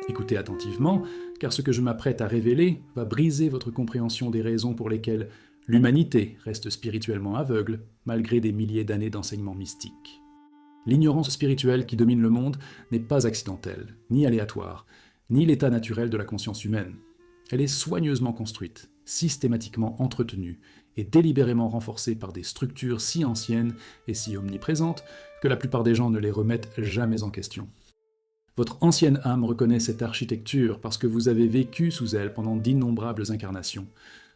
Écoutez attentivement, car ce que je m'apprête à révéler va briser votre compréhension des raisons pour lesquelles l'humanité reste spirituellement aveugle, malgré des milliers d'années d'enseignements mystiques. L'ignorance spirituelle qui domine le monde n'est pas accidentelle, ni aléatoire, ni l'état naturel de la conscience humaine. Elle est soigneusement construite, systématiquement entretenue et délibérément renforcée par des structures si anciennes et si omniprésentes que la plupart des gens ne les remettent jamais en question. Votre ancienne âme reconnaît cette architecture parce que vous avez vécu sous elle pendant d'innombrables incarnations,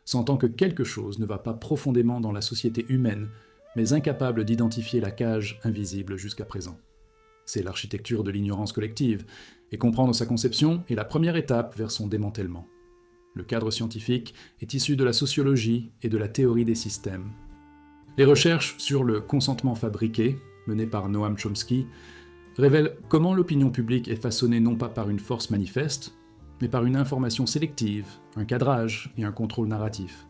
sentant que quelque chose ne va pas profondément dans la société humaine, mais incapable d'identifier la cage invisible jusqu'à présent. C'est l'architecture de l'ignorance collective, et comprendre sa conception est la première étape vers son démantèlement. Le cadre scientifique est issu de la sociologie et de la théorie des systèmes. Les recherches sur le consentement fabriqué, menées par Noam Chomsky, révèlent comment l'opinion publique est façonnée non pas par une force manifeste, mais par une information sélective, un cadrage et un contrôle narratif.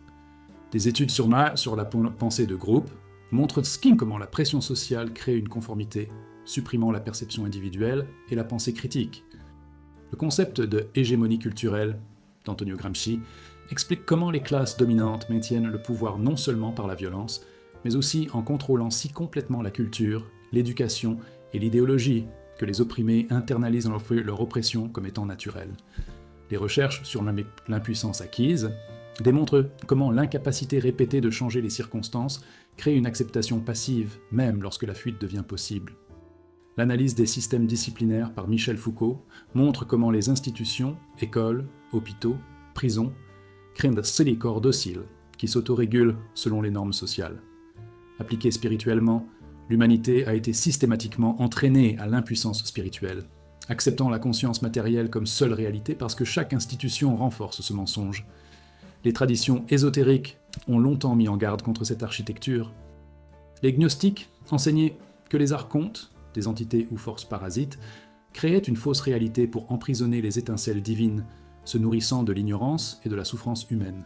Des études sur la pensée de groupe montrent comment la pression sociale crée une conformité, supprimant la perception individuelle et la pensée critique. Le concept de hégémonie culturelle d'Antonio Gramsci explique comment les classes dominantes maintiennent le pouvoir non seulement par la violence, mais aussi en contrôlant si complètement la culture, l'éducation et l'idéologie que les opprimés internalisent leur oppression comme étant naturelle. Les recherches sur l'impuissance acquise démontrent comment l'incapacité répétée de changer les circonstances crée une acceptation passive, même lorsque la fuite devient possible. L'analyse des systèmes disciplinaires par Michel Foucault montre comment les institutions, écoles, hôpitaux, prisons, créent des corps dociles qui s'autorégulent selon les normes sociales. Appliquée spirituellement, l'humanité a été systématiquement entraînée à l'impuissance spirituelle, acceptant la conscience matérielle comme seule réalité parce que chaque institution renforce ce mensonge. Les traditions ésotériques ont longtemps mis en garde contre cette architecture. Les gnostiques enseignaient que les archontes, des entités ou forces parasites, créaient une fausse réalité pour emprisonner les étincelles divines, se nourrissant de l'ignorance et de la souffrance humaine.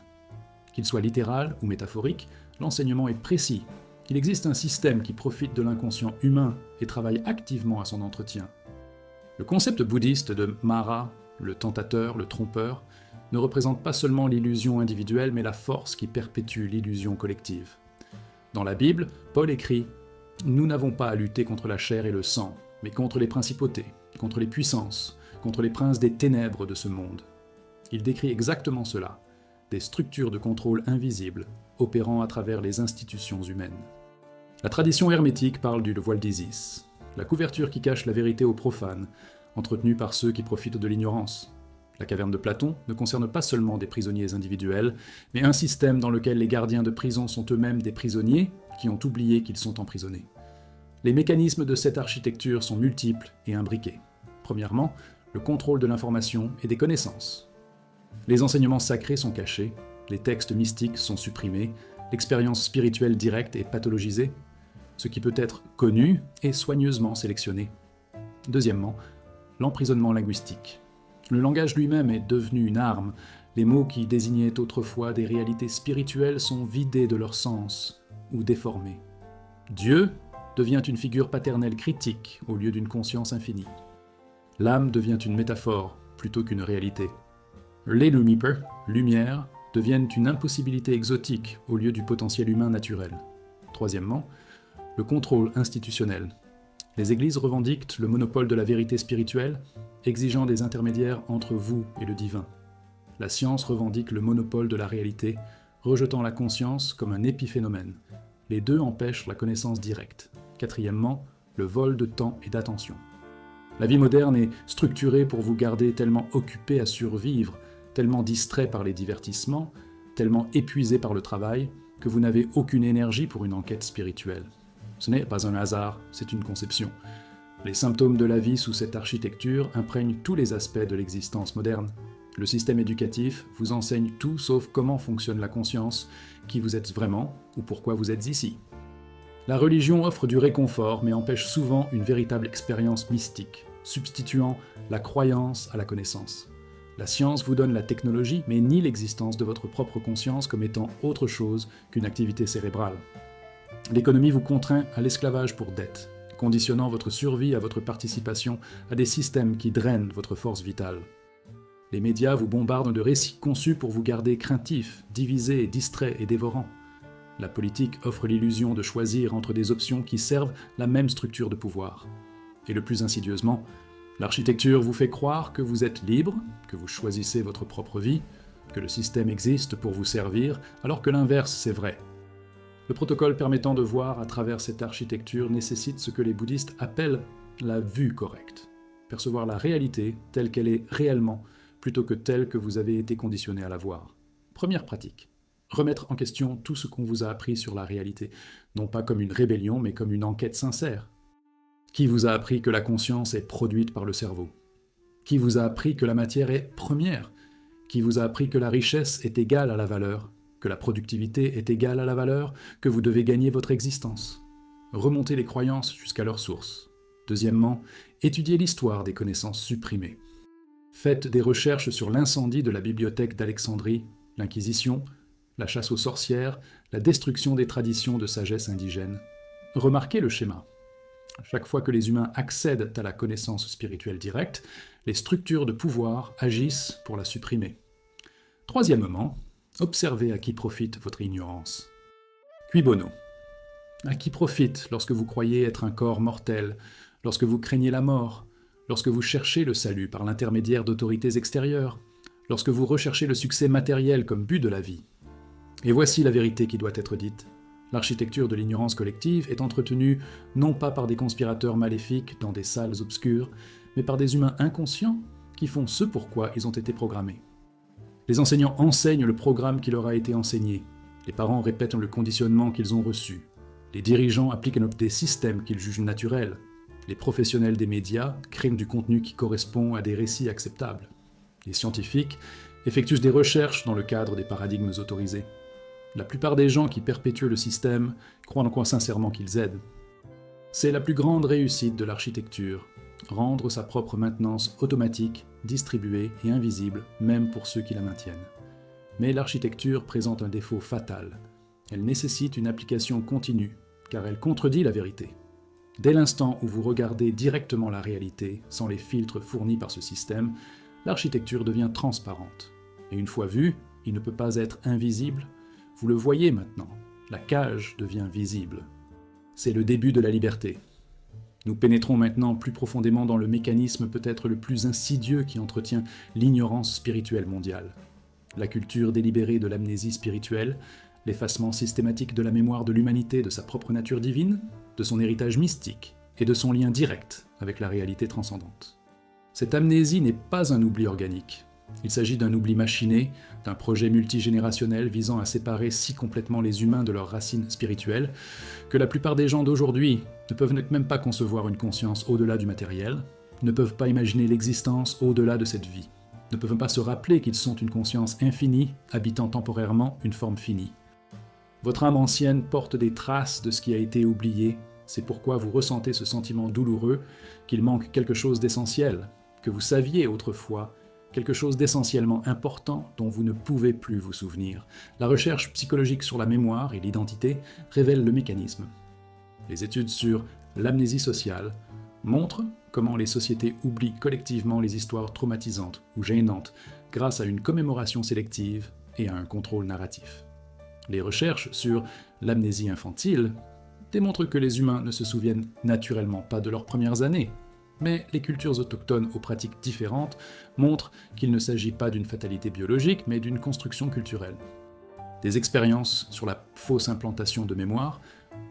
Qu'il soit littéral ou métaphorique, l'enseignement est précis. Il existe un système qui profite de l'inconscient humain et travaille activement à son entretien. Le concept bouddhiste de Mara, le tentateur, le trompeur, ne représente pas seulement l'illusion individuelle, mais la force qui perpétue l'illusion collective. Dans la Bible, Paul écrit « Nous n'avons pas à lutter contre la chair et le sang, mais contre les principautés, contre les puissances, contre les princes des ténèbres de ce monde. » Il décrit exactement cela, des structures de contrôle invisibles, opérant à travers les institutions humaines. La tradition hermétique parle du voile d'Isis, la couverture qui cache la vérité aux profanes, entretenue par ceux qui profitent de l'ignorance. La caverne de Platon ne concerne pas seulement des prisonniers individuels, mais un système dans lequel les gardiens de prison sont eux-mêmes des prisonniers qui ont oublié qu'ils sont emprisonnés. Les mécanismes de cette architecture sont multiples et imbriqués. Premièrement, le contrôle de l'information et des connaissances. Les enseignements sacrés sont cachés, les textes mystiques sont supprimés, l'expérience spirituelle directe est pathologisée, ce qui peut être connu est soigneusement sélectionné. Deuxièmement, l'emprisonnement linguistique. Le langage lui-même est devenu une arme, les mots qui désignaient autrefois des réalités spirituelles sont vidés de leur sens ou déformés. Dieu devient une figure paternelle critique au lieu d'une conscience infinie. L'âme devient une métaphore plutôt qu'une réalité. Les Lumiper, lumière, deviennent une impossibilité exotique au lieu du potentiel humain naturel. Troisièmement, le contrôle institutionnel. Les églises revendiquent le monopole de la vérité spirituelle, exigeant des intermédiaires entre vous et le divin. La science revendique le monopole de la réalité, rejetant la conscience comme un épiphénomène. Les deux empêchent la connaissance directe. Quatrièmement, le vol de temps et d'attention. La vie moderne est structurée pour vous garder tellement occupé à survivre, tellement distrait par les divertissements, tellement épuisé par le travail, que vous n'avez aucune énergie pour une enquête spirituelle. Ce n'est pas un hasard, c'est une conception. Les symptômes de la vie sous cette architecture imprègnent tous les aspects de l'existence moderne. Le système éducatif vous enseigne tout sauf comment fonctionne la conscience, qui vous êtes vraiment ou pourquoi vous êtes ici. La religion offre du réconfort mais empêche souvent une véritable expérience mystique, substituant la croyance à la connaissance. La science vous donne la technologie mais nie l'existence de votre propre conscience comme étant autre chose qu'une activité cérébrale. L'économie vous contraint à l'esclavage pour dette, conditionnant votre survie à votre participation à des systèmes qui drainent votre force vitale. Les médias vous bombardent de récits conçus pour vous garder craintifs, divisés, distraits et dévorants. La politique offre l'illusion de choisir entre des options qui servent la même structure de pouvoir. Et le plus insidieusement, l'architecture vous fait croire que vous êtes libre, que vous choisissez votre propre vie, que le système existe pour vous servir, alors que l'inverse c'est vrai. Le protocole permettant de voir à travers cette architecture nécessite ce que les bouddhistes appellent la vue correcte. Percevoir la réalité telle qu'elle est réellement, plutôt que telle que vous avez été conditionné à la voir. Première pratique. Remettre en question tout ce qu'on vous a appris sur la réalité, non pas comme une rébellion, mais comme une enquête sincère. Qui vous a appris que la conscience est produite par le cerveau? Qui vous a appris que la matière est première? Qui vous a appris que la richesse est égale à la valeur, que la productivité est égale à la valeur, que vous devez gagner votre existence? Remontez les croyances jusqu'à leur source. Deuxièmement, étudiez l'histoire des connaissances supprimées. Faites des recherches sur l'incendie de la bibliothèque d'Alexandrie, l'Inquisition, la chasse aux sorcières, la destruction des traditions de sagesse indigène. Remarquez le schéma. Chaque fois que les humains accèdent à la connaissance spirituelle directe, les structures de pouvoir agissent pour la supprimer. Troisièmement, observez à qui profite votre ignorance. Cui bono. À qui profite lorsque vous croyez être un corps mortel, lorsque vous craignez la mort, lorsque vous cherchez le salut par l'intermédiaire d'autorités extérieures, lorsque vous recherchez le succès matériel comme but de la vie. Et voici la vérité qui doit être dite. L'architecture de l'ignorance collective est entretenue non pas par des conspirateurs maléfiques dans des salles obscures, mais par des humains inconscients qui font ce pourquoi ils ont été programmés. Les enseignants enseignent le programme qui leur a été enseigné. Les parents répètent le conditionnement qu'ils ont reçu. Les dirigeants appliquent des systèmes qu'ils jugent naturels. Les professionnels des médias créent du contenu qui correspond à des récits acceptables. Les scientifiques effectuent des recherches dans le cadre des paradigmes autorisés. La plupart des gens qui perpétuent le système croient sincèrement qu'ils aident. C'est la plus grande réussite de l'architecture, rendre sa propre maintenance automatique, distribuée et invisible, même pour ceux qui la maintiennent. Mais l'architecture présente un défaut fatal. Elle nécessite une application continue, car elle contredit la vérité. Dès l'instant où vous regardez directement la réalité, sans les filtres fournis par ce système, l'architecture devient transparente. Et une fois vue, il ne peut pas être invisible. Vous le voyez maintenant, la cage devient visible. C'est le début de la liberté. Nous pénétrons maintenant plus profondément dans le mécanisme peut-être le plus insidieux qui entretient l'ignorance spirituelle mondiale. La culture délibérée de l'amnésie spirituelle, l'effacement systématique de la mémoire de l'humanité de sa propre nature divine, de son héritage mystique et de son lien direct avec la réalité transcendante. Cette amnésie n'est pas un oubli organique. Il s'agit d'un oubli machiné, d'un projet multigénérationnel visant à séparer si complètement les humains de leurs racines spirituelles que la plupart des gens d'aujourd'hui ne peuvent même pas concevoir une conscience au-delà du matériel, ne peuvent pas imaginer l'existence au-delà de cette vie, ne peuvent pas se rappeler qu'ils sont une conscience infinie habitant temporairement une forme finie. Votre âme ancienne porte des traces de ce qui a été oublié, c'est pourquoi vous ressentez ce sentiment douloureux qu'il manque quelque chose d'essentiel, que vous saviez autrefois, quelque chose d'essentiellement important dont vous ne pouvez plus vous souvenir. La recherche psychologique sur la mémoire et l'identité révèle le mécanisme. Les études sur l'amnésie sociale montrent comment les sociétés oublient collectivement les histoires traumatisantes ou gênantes grâce à une commémoration sélective et à un contrôle narratif. Les recherches sur l'amnésie infantile démontrent que les humains ne se souviennent naturellement pas de leurs premières années, mais les cultures autochtones aux pratiques différentes montrent qu'il ne s'agit pas d'une fatalité biologique, mais d'une construction culturelle. Des expériences sur la fausse implantation de mémoire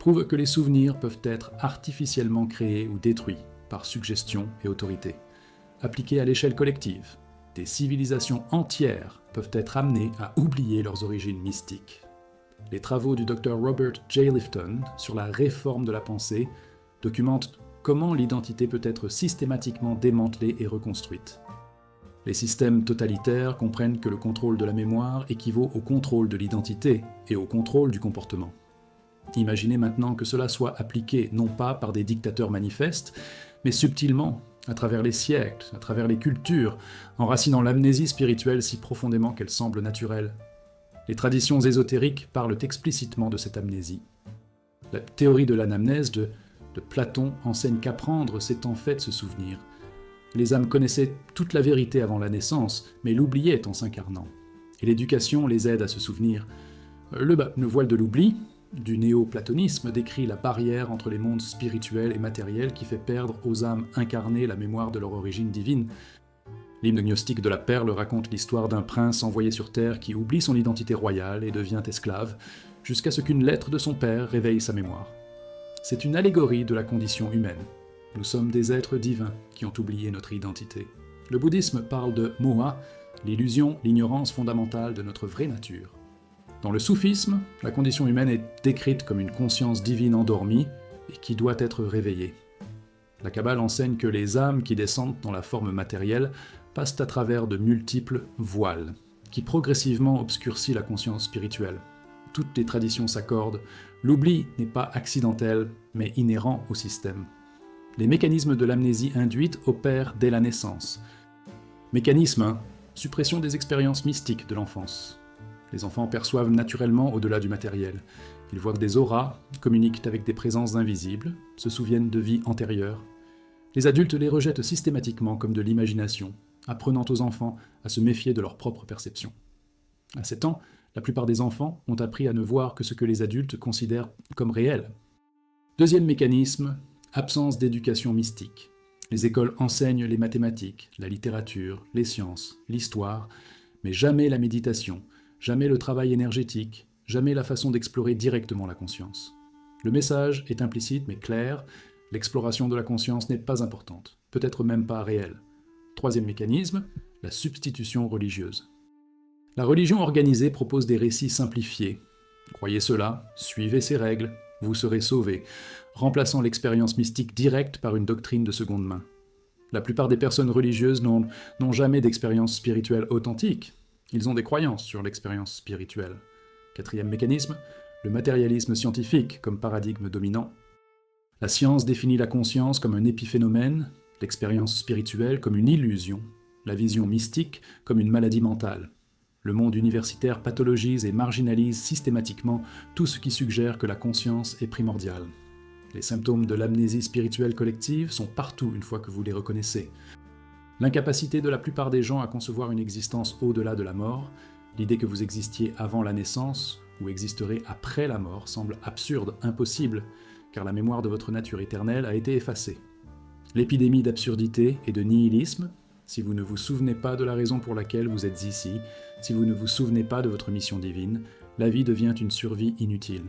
prouvent que les souvenirs peuvent être artificiellement créés ou détruits par suggestion et autorité. Appliqués à l'échelle collective, des civilisations entières peuvent être amenées à oublier leurs origines mystiques. Les travaux du Dr Robert J. Lifton sur la réforme de la pensée documentent comment l'identité peut être systématiquement démantelée et reconstruite. Les systèmes totalitaires comprennent que le contrôle de la mémoire équivaut au contrôle de l'identité et au contrôle du comportement. Imaginez maintenant que cela soit appliqué non pas par des dictateurs manifestes, mais subtilement, à travers les siècles, à travers les cultures, enracinant l'amnésie spirituelle si profondément qu'elle semble naturelle. Les traditions ésotériques parlent explicitement de cette amnésie. La théorie de l'anamnèse de Platon enseigne qu'apprendre, c'est en fait se souvenir. Les âmes connaissaient toute la vérité avant la naissance, mais l'oubliaient en s'incarnant. Et l'éducation les aide à se souvenir. Le voile de l'oubli, du néo-platonisme, décrit la barrière entre les mondes spirituels et matériels qui fait perdre aux âmes incarnées la mémoire de leur origine divine. L'hymne gnostique de la Perle raconte l'histoire d'un prince envoyé sur Terre qui oublie son identité royale et devient esclave, jusqu'à ce qu'une lettre de son père réveille sa mémoire. C'est une allégorie de la condition humaine. Nous sommes des êtres divins qui ont oublié notre identité. Le bouddhisme parle de moha, l'illusion, l'ignorance fondamentale de notre vraie nature. Dans le soufisme, la condition humaine est décrite comme une conscience divine endormie et qui doit être réveillée. La Kabbale enseigne que les âmes qui descendent dans la forme matérielle passent à travers de multiples voiles, qui progressivement obscurcissent la conscience spirituelle. Toutes les traditions s'accordent, l'oubli n'est pas accidentel, mais inhérent au système. Les mécanismes de l'amnésie induite opèrent dès la naissance. Mécanisme, suppression des expériences mystiques de l'enfance. Les enfants perçoivent naturellement au-delà du matériel. Ils voient des auras, communiquent avec des présences invisibles, se souviennent de vies antérieures. Les adultes les rejettent systématiquement comme de l'imagination, apprenant aux enfants à se méfier de leur propre perception. À 7 ans, la plupart des enfants ont appris à ne voir que ce que les adultes considèrent comme réel. Deuxième mécanisme, absence d'éducation mystique. Les écoles enseignent les mathématiques, la littérature, les sciences, l'histoire, mais jamais la méditation, jamais le travail énergétique, jamais la façon d'explorer directement la conscience. Le message est implicite mais clair, l'exploration de la conscience n'est pas importante, peut-être même pas réelle. Troisième mécanisme, la substitution religieuse. La religion organisée propose des récits simplifiés. Croyez cela, suivez ces règles, vous serez sauvés, remplaçant l'expérience mystique directe par une doctrine de seconde main. La plupart des personnes religieuses n'ont jamais d'expérience spirituelle authentique. Ils ont des croyances sur l'expérience spirituelle. Quatrième mécanisme, le matérialisme scientifique comme paradigme dominant. La science définit la conscience comme un épiphénomène, l'expérience spirituelle comme une illusion, la vision mystique comme une maladie mentale. Le monde universitaire pathologise et marginalise systématiquement tout ce qui suggère que la conscience est primordiale. Les symptômes de l'amnésie spirituelle collective sont partout une fois que vous les reconnaissez. L'incapacité de la plupart des gens à concevoir une existence au-delà de la mort, l'idée que vous existiez avant la naissance ou existerez après la mort semble absurde, impossible, car la mémoire de votre nature éternelle a été effacée. L'épidémie d'absurdité et de nihilisme, si vous ne vous souvenez pas de la raison pour laquelle vous êtes ici, si vous ne vous souvenez pas de votre mission divine, la vie devient une survie inutile.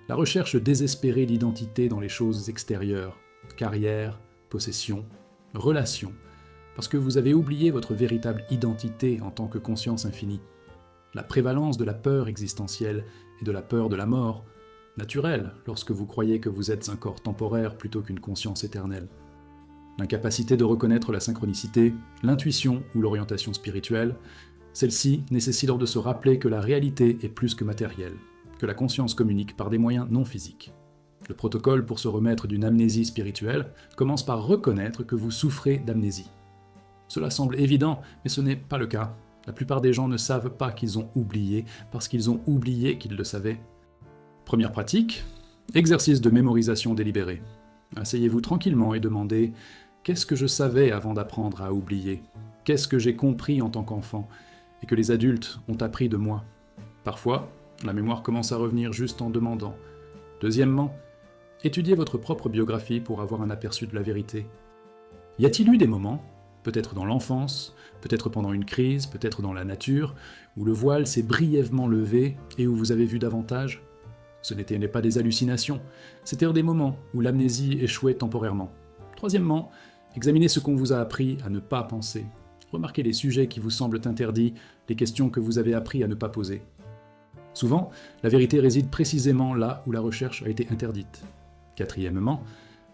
La recherche désespérée d'identité dans les choses extérieures, carrière, possession, relations, parce que vous avez oublié votre véritable identité en tant que conscience infinie. La prévalence de la peur existentielle et de la peur de la mort, naturelle lorsque vous croyez que vous êtes un corps temporaire plutôt qu'une conscience éternelle. L'incapacité de reconnaître la synchronicité, l'intuition ou l'orientation spirituelle, celle-ci nécessite de se rappeler que la réalité est plus que matérielle, que la conscience communique par des moyens non physiques. Le protocole pour se remettre d'une amnésie spirituelle commence par reconnaître que vous souffrez d'amnésie. Cela semble évident, mais ce n'est pas le cas. La plupart des gens ne savent pas qu'ils ont oublié, parce qu'ils ont oublié qu'ils le savaient. Première pratique, exercice de mémorisation délibérée. Asseyez-vous tranquillement et demandez « Qu'est-ce que je savais avant d'apprendre à oublier ? Qu'est-ce que j'ai compris en tant qu'enfant et que les adultes ont appris de moi ?» Parfois, la mémoire commence à revenir juste en demandant. Deuxièmement, étudiez votre propre biographie pour avoir un aperçu de la vérité. Y a-t-il eu des moments, peut-être dans l'enfance, peut-être pendant une crise, peut-être dans la nature, où le voile s'est brièvement levé et où vous avez vu davantage ? Ce n'étaient pas des hallucinations, c'étaient des moments où l'amnésie échouait temporairement. Troisièmement, examinez ce qu'on vous a appris à ne pas penser. Remarquez les sujets qui vous semblent interdits, les questions que vous avez appris à ne pas poser. Souvent, la vérité réside précisément là où la recherche a été interdite. Quatrièmement,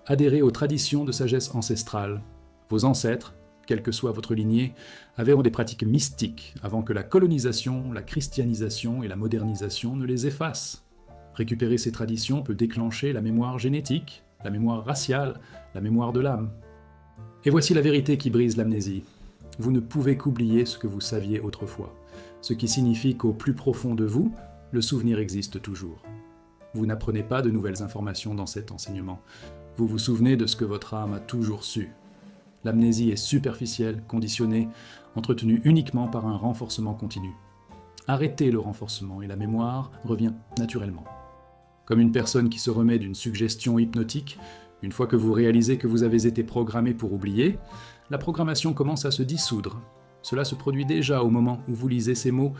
adhérez aux traditions de sagesse ancestrale. Vos ancêtres, quelle que soit votre lignée, avaient des pratiques mystiques avant que la colonisation, la christianisation et la modernisation ne les effacent. Récupérer ces traditions peut déclencher la mémoire génétique, la mémoire raciale, la mémoire de l'âme. Et voici la vérité qui brise l'amnésie. Vous ne pouvez qu'oublier ce que vous saviez autrefois, ce qui signifie qu'au plus profond de vous, le souvenir existe toujours. Vous n'apprenez pas de nouvelles informations dans cet enseignement. Vous vous souvenez de ce que votre âme a toujours su. L'amnésie est superficielle, conditionnée, entretenue uniquement par un renforcement continu. Arrêtez le renforcement et la mémoire revient naturellement. Comme une personne qui se remet d'une suggestion hypnotique, une fois que vous réalisez que vous avez été programmé pour oublier, la programmation commence à se dissoudre. Cela se produit déjà au moment où vous lisez ces mots,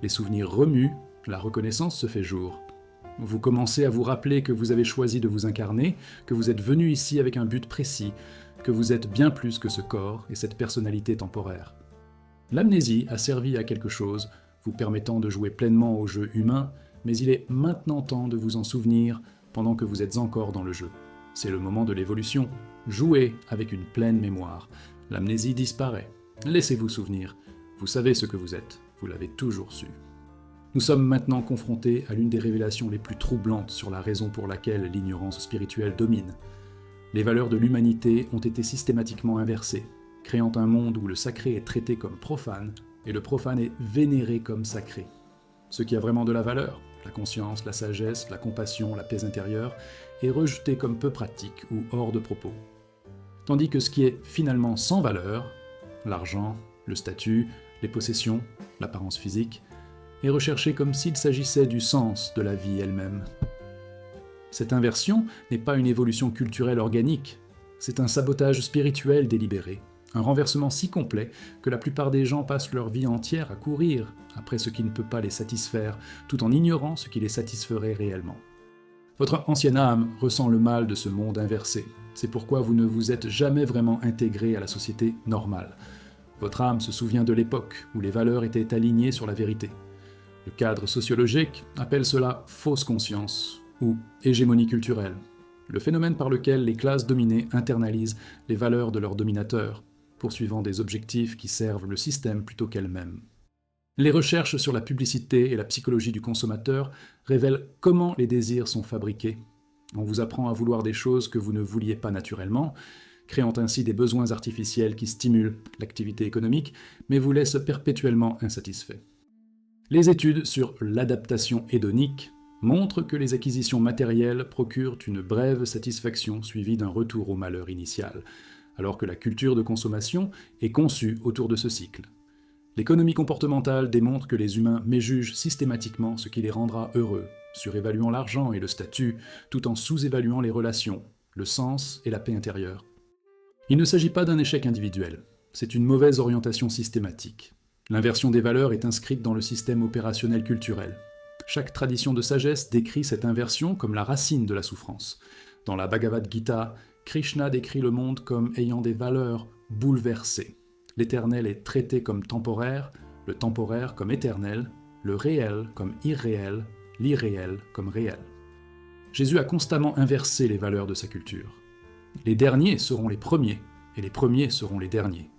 les souvenirs remuent, la reconnaissance se fait jour. Vous commencez à vous rappeler que vous avez choisi de vous incarner, que vous êtes venu ici avec un but précis, que vous êtes bien plus que ce corps et cette personnalité temporaire. L'amnésie a servi à quelque chose, vous permettant de jouer pleinement au jeu humain, mais il est maintenant temps de vous en souvenir pendant que vous êtes encore dans le jeu. C'est le moment de l'évolution. Jouez avec une pleine mémoire. L'amnésie disparaît. Laissez-vous souvenir. Vous savez ce que vous êtes. Vous l'avez toujours su. Nous sommes maintenant confrontés à l'une des révélations les plus troublantes sur la raison pour laquelle l'ignorance spirituelle domine. Les valeurs de l'humanité ont été systématiquement inversées, créant un monde où le sacré est traité comme profane et le profane est vénéré comme sacré. Ce qui a vraiment de la valeur, la conscience, la sagesse, la compassion, la paix intérieure, est rejeté comme peu pratique ou hors de propos. Tandis que ce qui est finalement sans valeur, l'argent, le statut, les possessions, l'apparence physique, est recherché comme s'il s'agissait du sens de la vie elle-même. Cette inversion n'est pas une évolution culturelle organique, c'est un sabotage spirituel délibéré, un renversement si complet que la plupart des gens passent leur vie entière à courir après ce qui ne peut pas les satisfaire, tout en ignorant ce qui les satisferait réellement. Votre ancienne âme ressent le mal de ce monde inversé, c'est pourquoi vous ne vous êtes jamais vraiment intégré à la société normale. Votre âme se souvient de l'époque où les valeurs étaient alignées sur la vérité. Le cadre sociologique appelle cela fausse conscience ou hégémonie culturelle, le phénomène par lequel les classes dominées internalisent les valeurs de leurs dominateurs, poursuivant des objectifs qui servent le système plutôt qu'elles-mêmes. Les recherches sur la publicité et la psychologie du consommateur révèlent comment les désirs sont fabriqués. On vous apprend à vouloir des choses que vous ne vouliez pas naturellement, créant ainsi des besoins artificiels qui stimulent l'activité économique, mais vous laissent perpétuellement insatisfait. Les études sur l'adaptation hédonique montrent que les acquisitions matérielles procurent une brève satisfaction suivie d'un retour au malheur initial, alors que la culture de consommation est conçue autour de ce cycle. L'économie comportementale démontre que les humains méjugent systématiquement ce qui les rendra heureux, surévaluant l'argent et le statut, tout en sous-évaluant les relations, le sens et la paix intérieure. Il ne s'agit pas d'un échec individuel, c'est une mauvaise orientation systématique. L'inversion des valeurs est inscrite dans le système opérationnel culturel. Chaque tradition de sagesse décrit cette inversion comme la racine de la souffrance. Dans la Bhagavad Gita, Krishna décrit le monde comme ayant des valeurs bouleversées. L'éternel est traité comme temporaire, le temporaire comme éternel, le réel comme irréel, l'irréel comme réel. Jésus a constamment inversé les valeurs de sa culture. Les derniers seront les premiers, et les premiers seront les derniers.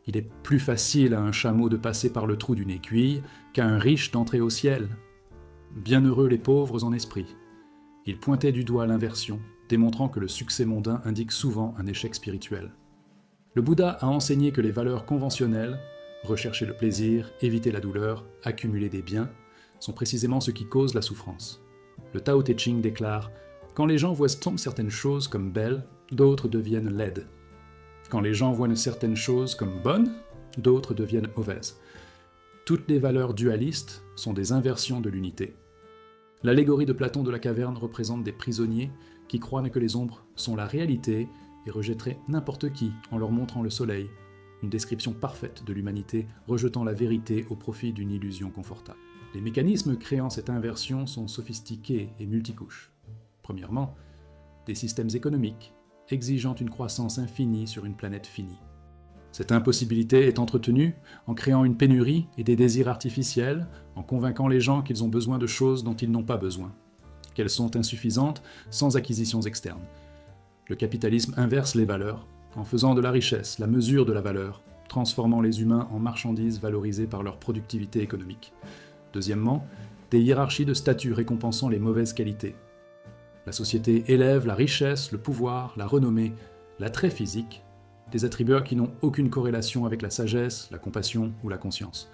Il est plus facile à un chameau de passer par le trou d'une aiguille qu'à un riche d'entrer au ciel. Bienheureux les pauvres en esprit. Il pointait du doigt l'inversion, démontrant que le succès mondain indique souvent un échec spirituel. Le Bouddha a enseigné que les valeurs conventionnelles, rechercher le plaisir, éviter la douleur, accumuler des biens, sont précisément ce qui cause la souffrance. Le Tao Te Ching déclare « Quand les gens voient certaines choses comme belles, d'autres deviennent laides. Quand les gens voient une certaine chose comme bonne, d'autres deviennent mauvaises. Toutes les valeurs dualistes sont des inversions de l'unité. L'allégorie de Platon de la caverne représente des prisonniers qui croient que les ombres sont la réalité et rejetteraient n'importe qui en leur montrant le soleil, une description parfaite de l'humanité rejetant la vérité au profit d'une illusion confortable. Les mécanismes créant cette inversion sont sophistiqués et multicouches. Premièrement, des systèmes économiques, exigeant une croissance infinie sur une planète finie. Cette impossibilité est entretenue en créant une pénurie et des désirs artificiels, en convainquant les gens qu'ils ont besoin de choses dont ils n'ont pas besoin, qu'elles sont insuffisantes sans acquisitions externes. Le capitalisme inverse les valeurs, en faisant de la richesse la mesure de la valeur, transformant les humains en marchandises valorisées par leur productivité économique. Deuxièmement, des hiérarchies de statut récompensant les mauvaises qualités. La société élève la richesse, le pouvoir, la renommée, l'attrait physique, des attributs qui n'ont aucune corrélation avec la sagesse, la compassion ou la conscience.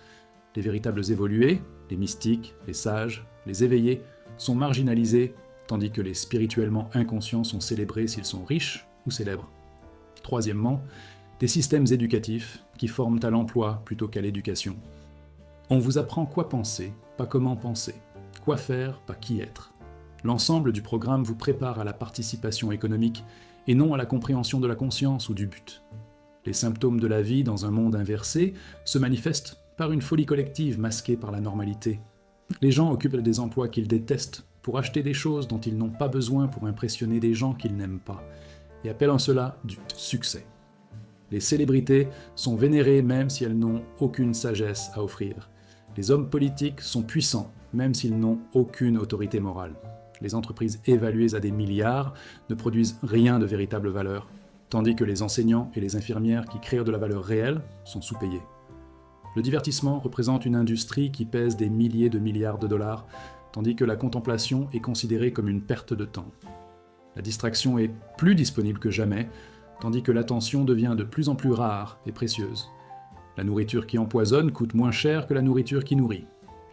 Les véritables évolués, les mystiques, les sages, les éveillés, sont marginalisés, tandis que les spirituellement inconscients sont célébrés s'ils sont riches ou célèbres. Troisièmement, des systèmes éducatifs qui forment à l'emploi plutôt qu'à l'éducation. On vous apprend quoi penser, pas comment penser, quoi faire, pas qui être. L'ensemble du programme vous prépare à la participation économique et non à la compréhension de la conscience ou du but. Les symptômes de la vie dans un monde inversé se manifestent par une folie collective masquée par la normalité. Les gens occupent des emplois qu'ils détestent pour acheter des choses dont ils n'ont pas besoin pour impressionner des gens qu'ils n'aiment pas, et appellent en cela du succès. Les célébrités sont vénérées même si elles n'ont aucune sagesse à offrir. Les hommes politiques sont puissants même s'ils n'ont aucune autorité morale. Les entreprises évaluées à des milliards ne produisent rien de véritable valeur, tandis que les enseignants et les infirmières qui créent de la valeur réelle sont sous-payés. Le divertissement représente une industrie qui pèse des milliers de milliards de dollars, tandis que la contemplation est considérée comme une perte de temps. La distraction est plus disponible que jamais, tandis que l'attention devient de plus en plus rare et précieuse. La nourriture qui empoisonne coûte moins cher que la nourriture qui nourrit.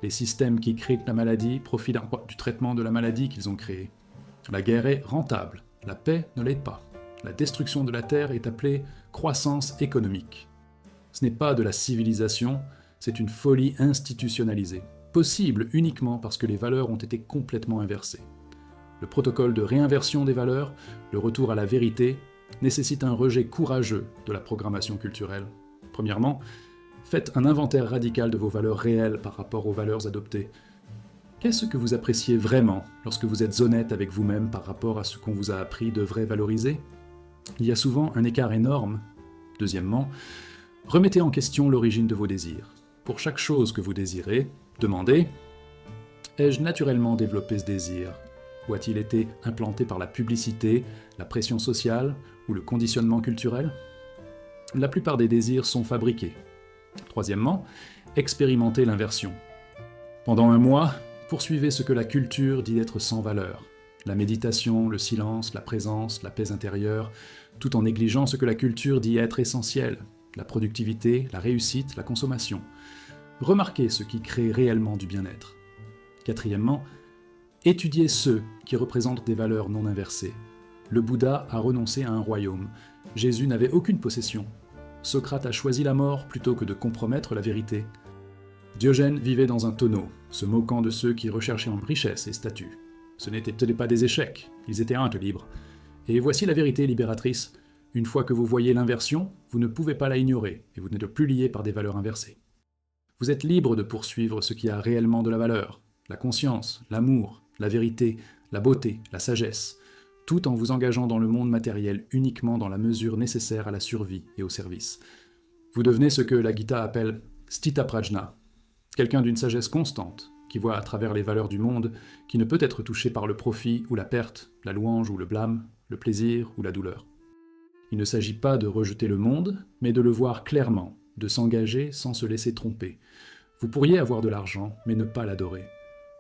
Les systèmes qui créent la maladie profitent du traitement de la maladie qu'ils ont créé. La guerre est rentable, la paix ne l'est pas. La destruction de la Terre est appelée croissance économique. Ce n'est pas de la civilisation, c'est une folie institutionnalisée, possible uniquement parce que les valeurs ont été complètement inversées. Le protocole de réinversion des valeurs, le retour à la vérité, nécessite un rejet courageux de la programmation culturelle. Premièrement, faites un inventaire radical de vos valeurs réelles par rapport aux valeurs adoptées. Qu'est-ce que vous appréciez vraiment lorsque vous êtes honnête avec vous-même par rapport à ce qu'on vous a appris devrait valoriser ? Il y a souvent un écart énorme. Deuxièmement, remettez en question l'origine de vos désirs. Pour chaque chose que vous désirez, demandez « Ai-je naturellement développé ce désir ? Ou a-t-il été implanté par la publicité, la pression sociale ou le conditionnement culturel ?» La plupart des désirs sont fabriqués. Troisièmement, expérimentez l'inversion. Pendant un mois, poursuivez ce que la culture dit être sans valeur. La méditation, le silence, la présence, la paix intérieure, tout en négligeant ce que la culture dit être essentiel, la productivité, la réussite, la consommation. Remarquez ce qui crée réellement du bien-être. Quatrièmement, étudiez ceux qui représentent des valeurs non inversées. Le Bouddha a renoncé à un royaume. Jésus n'avait aucune possession. Socrate a choisi la mort plutôt que de compromettre la vérité. Diogène vivait dans un tonneau, se moquant de ceux qui recherchaient en richesse et statut. Ce n'étaient pas des échecs, ils étaient un libre. Et voici la vérité libératrice. Une fois que vous voyez l'inversion, vous ne pouvez pas la ignorer, et vous n'êtes plus lié par des valeurs inversées. Vous êtes libre de poursuivre ce qui a réellement de la valeur, la conscience, l'amour, la vérité, la beauté, la sagesse, tout en vous engageant dans le monde matériel uniquement dans la mesure nécessaire à la survie et au service. Vous devenez ce que la Gita appelle Sthita Prajna, quelqu'un d'une sagesse constante, qui voit à travers les valeurs du monde, qui ne peut être touché par le profit ou la perte, la louange ou le blâme, le plaisir ou la douleur. Il ne s'agit pas de rejeter le monde, mais de le voir clairement, de s'engager sans se laisser tromper. Vous pourriez avoir de l'argent, mais ne pas l'adorer.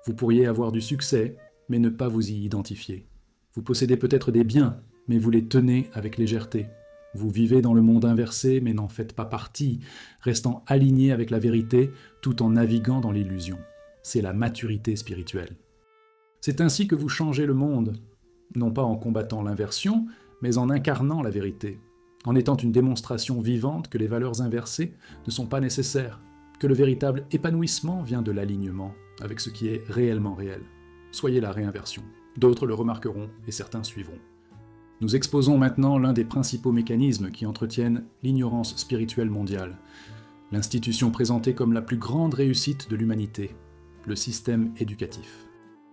Vous pourriez avoir du succès, mais ne pas vous y identifier. Vous possédez peut-être des biens, mais vous les tenez avec légèreté. Vous vivez dans le monde inversé, mais n'en faites pas partie, restant aligné avec la vérité, tout en naviguant dans l'illusion. C'est la maturité spirituelle. C'est ainsi que vous changez le monde, non pas en combattant l'inversion, mais en incarnant la vérité, en étant une démonstration vivante que les valeurs inversées ne sont pas nécessaires, que le véritable épanouissement vient de l'alignement avec ce qui est réellement réel. Soyez la réinversion. D'autres le remarqueront et certains suivront. Nous exposons maintenant l'un des principaux mécanismes qui entretiennent l'ignorance spirituelle mondiale, l'institution présentée comme la plus grande réussite de l'humanité, le système éducatif.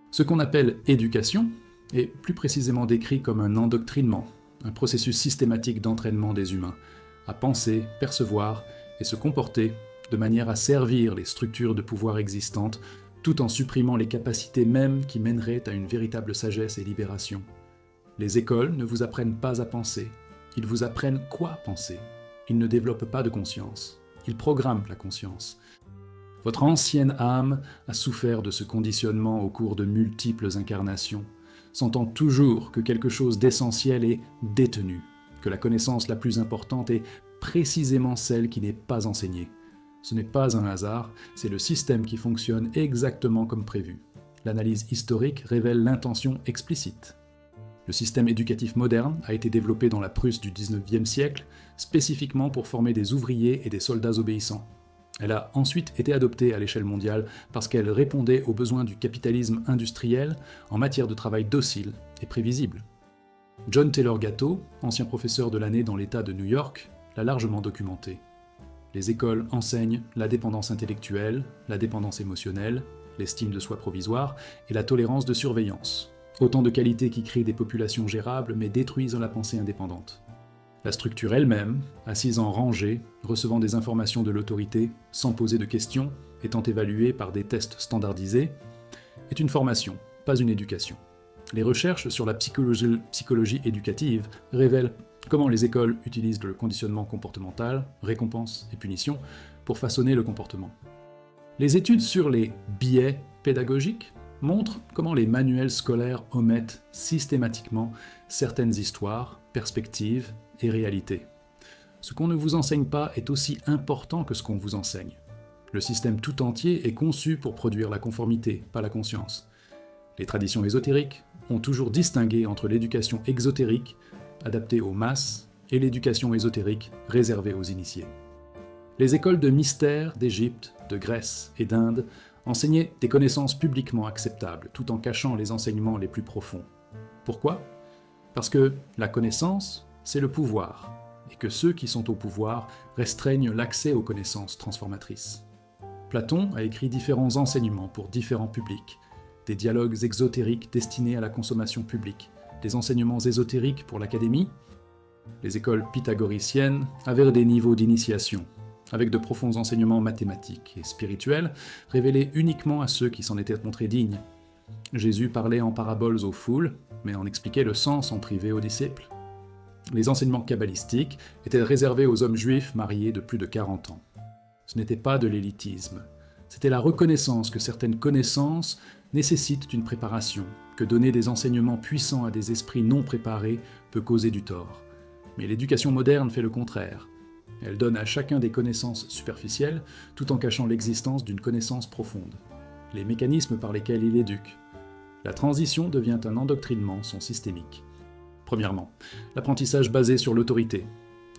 Ce qu'on appelle éducation est plus précisément décrit comme un endoctrinement, un processus systématique d'entraînement des humains, à penser, percevoir et se comporter de manière à servir les structures de pouvoir existantes, tout en supprimant les capacités mêmes qui mèneraient à une véritable sagesse et libération. Les écoles ne vous apprennent pas à penser, ils vous apprennent quoi penser. Ils ne développent pas de conscience, ils programment la conscience. Votre ancienne âme a souffert de ce conditionnement au cours de multiples incarnations, sentant toujours que quelque chose d'essentiel est détenu, que la connaissance la plus importante est précisément celle qui n'est pas enseignée. Ce n'est pas un hasard, c'est le système qui fonctionne exactement comme prévu. L'analyse historique révèle l'intention explicite. Le système éducatif moderne a été développé dans la Prusse du XIXe siècle, spécifiquement pour former des ouvriers et des soldats obéissants. Elle a ensuite été adoptée à l'échelle mondiale parce qu'elle répondait aux besoins du capitalisme industriel en matière de travail docile et prévisible. John Taylor Gatto, ancien professeur de l'année dans l'État de New York, l'a largement documenté. Les écoles enseignent la dépendance intellectuelle, la dépendance émotionnelle, l'estime de soi provisoire et la tolérance de surveillance. Autant de qualités qui créent des populations gérables mais détruisent la pensée indépendante. La structure elle-même, assise en rangée, recevant des informations de l'autorité sans poser de questions, étant évaluée par des tests standardisés, est une formation, pas une éducation. Les recherches sur la psychologie éducative révèlent comment les écoles utilisent le conditionnement comportemental, récompense et punition, pour façonner le comportement. Les études sur les biais pédagogiques montrent comment les manuels scolaires omettent systématiquement certaines histoires, perspectives et réalités. Ce qu'on ne vous enseigne pas est aussi important que ce qu'on vous enseigne. Le système tout entier est conçu pour produire la conformité, pas la conscience. Les traditions ésotériques ont toujours distingué entre l'éducation exotérique, adaptée aux masses, et l'éducation ésotérique, réservée aux initiés. Les écoles de mystère d'Égypte, de Grèce et d'Inde enseignaient des connaissances publiquement acceptables, tout en cachant les enseignements les plus profonds. Pourquoi ? Parce que la connaissance, c'est le pouvoir, et que ceux qui sont au pouvoir restreignent l'accès aux connaissances transformatrices. Platon a écrit différents enseignements pour différents publics, des dialogues exotériques destinés à la consommation publique, des enseignements ésotériques pour l'académie. Les écoles pythagoriciennes avaient des niveaux d'initiation, avec de profonds enseignements mathématiques et spirituels révélés uniquement à ceux qui s'en étaient montrés dignes. Jésus parlait en paraboles aux foules, mais en expliquait le sens en privé aux disciples. Les enseignements kabbalistiques étaient réservés aux hommes juifs mariés de plus de 40 ans. Ce n'était pas de l'élitisme, c'était la reconnaissance que certaines connaissances nécessitent une préparation, que donner des enseignements puissants à des esprits non préparés peut causer du tort. Mais l'éducation moderne fait le contraire. Elle donne à chacun des connaissances superficielles, tout en cachant l'existence d'une connaissance profonde. Les mécanismes par lesquels il éduque. La transition devient un endoctrinement, son systémique. Premièrement, l'apprentissage basé sur l'autorité.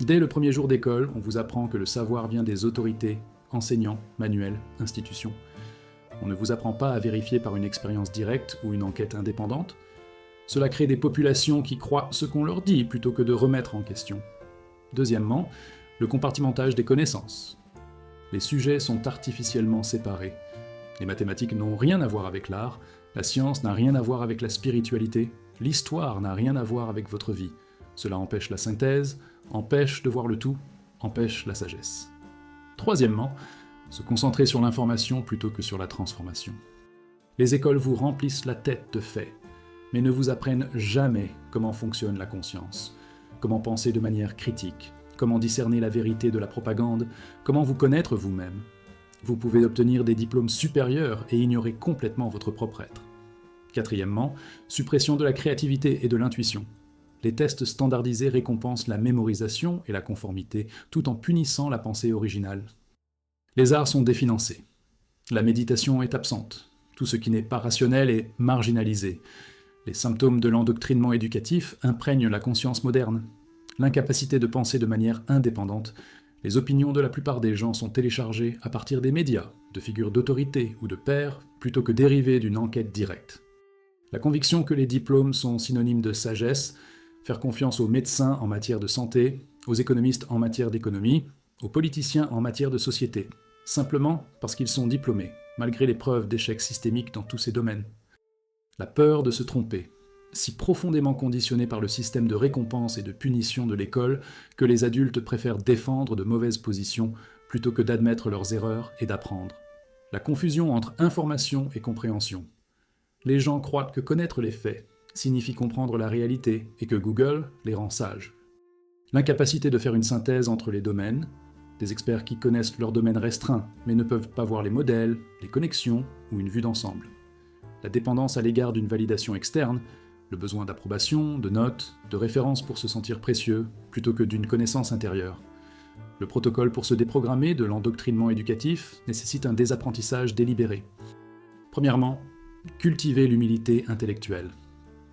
Dès le premier jour d'école, on vous apprend que le savoir vient des autorités, enseignants, manuels, institutions. On ne vous apprend pas à vérifier par une expérience directe ou une enquête indépendante. Cela crée des populations qui croient ce qu'on leur dit plutôt que de remettre en question. Deuxièmement, le compartimentage des connaissances. Les sujets sont artificiellement séparés. Les mathématiques n'ont rien à voir avec l'art, la science n'a rien à voir avec la spiritualité, l'histoire n'a rien à voir avec votre vie. Cela empêche la synthèse, empêche de voir le tout, empêche la sagesse. Troisièmement, se concentrer sur l'information plutôt que sur la transformation. Les écoles vous remplissent la tête de faits, mais ne vous apprennent jamais comment fonctionne la conscience, comment penser de manière critique, comment discerner la vérité de la propagande, comment vous connaître vous-même. Vous pouvez obtenir des diplômes supérieurs et ignorer complètement votre propre être. Quatrièmement, suppression de la créativité et de l'intuition. Les tests standardisés récompensent la mémorisation et la conformité, tout en punissant la pensée originale. Les arts sont définancés. La méditation est absente. Tout ce qui n'est pas rationnel est marginalisé. Les symptômes de l'endoctrinement éducatif imprègnent la conscience moderne. L'incapacité de penser de manière indépendante. Les opinions de la plupart des gens sont téléchargées à partir des médias, de figures d'autorité ou de pairs, plutôt que dérivées d'une enquête directe. La conviction que les diplômes sont synonymes de sagesse, faire confiance aux médecins en matière de santé, aux économistes en matière d'économie, aux politiciens en matière de société, simplement parce qu'ils sont diplômés, malgré les preuves d'échec systémique dans tous ces domaines. La peur de se tromper, si profondément conditionnée par le système de récompense et de punition de l'école que les adultes préfèrent défendre de mauvaises positions plutôt que d'admettre leurs erreurs et d'apprendre. La confusion entre information et compréhension. Les gens croient que connaître les faits signifie comprendre la réalité et que Google les rend sages. L'incapacité de faire une synthèse entre les domaines, des experts qui connaissent leur domaine restreint mais ne peuvent pas voir les modèles, les connexions ou une vue d'ensemble. La dépendance à l'égard d'une validation externe, le besoin d'approbation, de notes, de références pour se sentir précieux, plutôt que d'une connaissance intérieure. Le protocole pour se déprogrammer de l'endoctrinement éducatif nécessite un désapprentissage délibéré. Premièrement, cultiver l'humilité intellectuelle.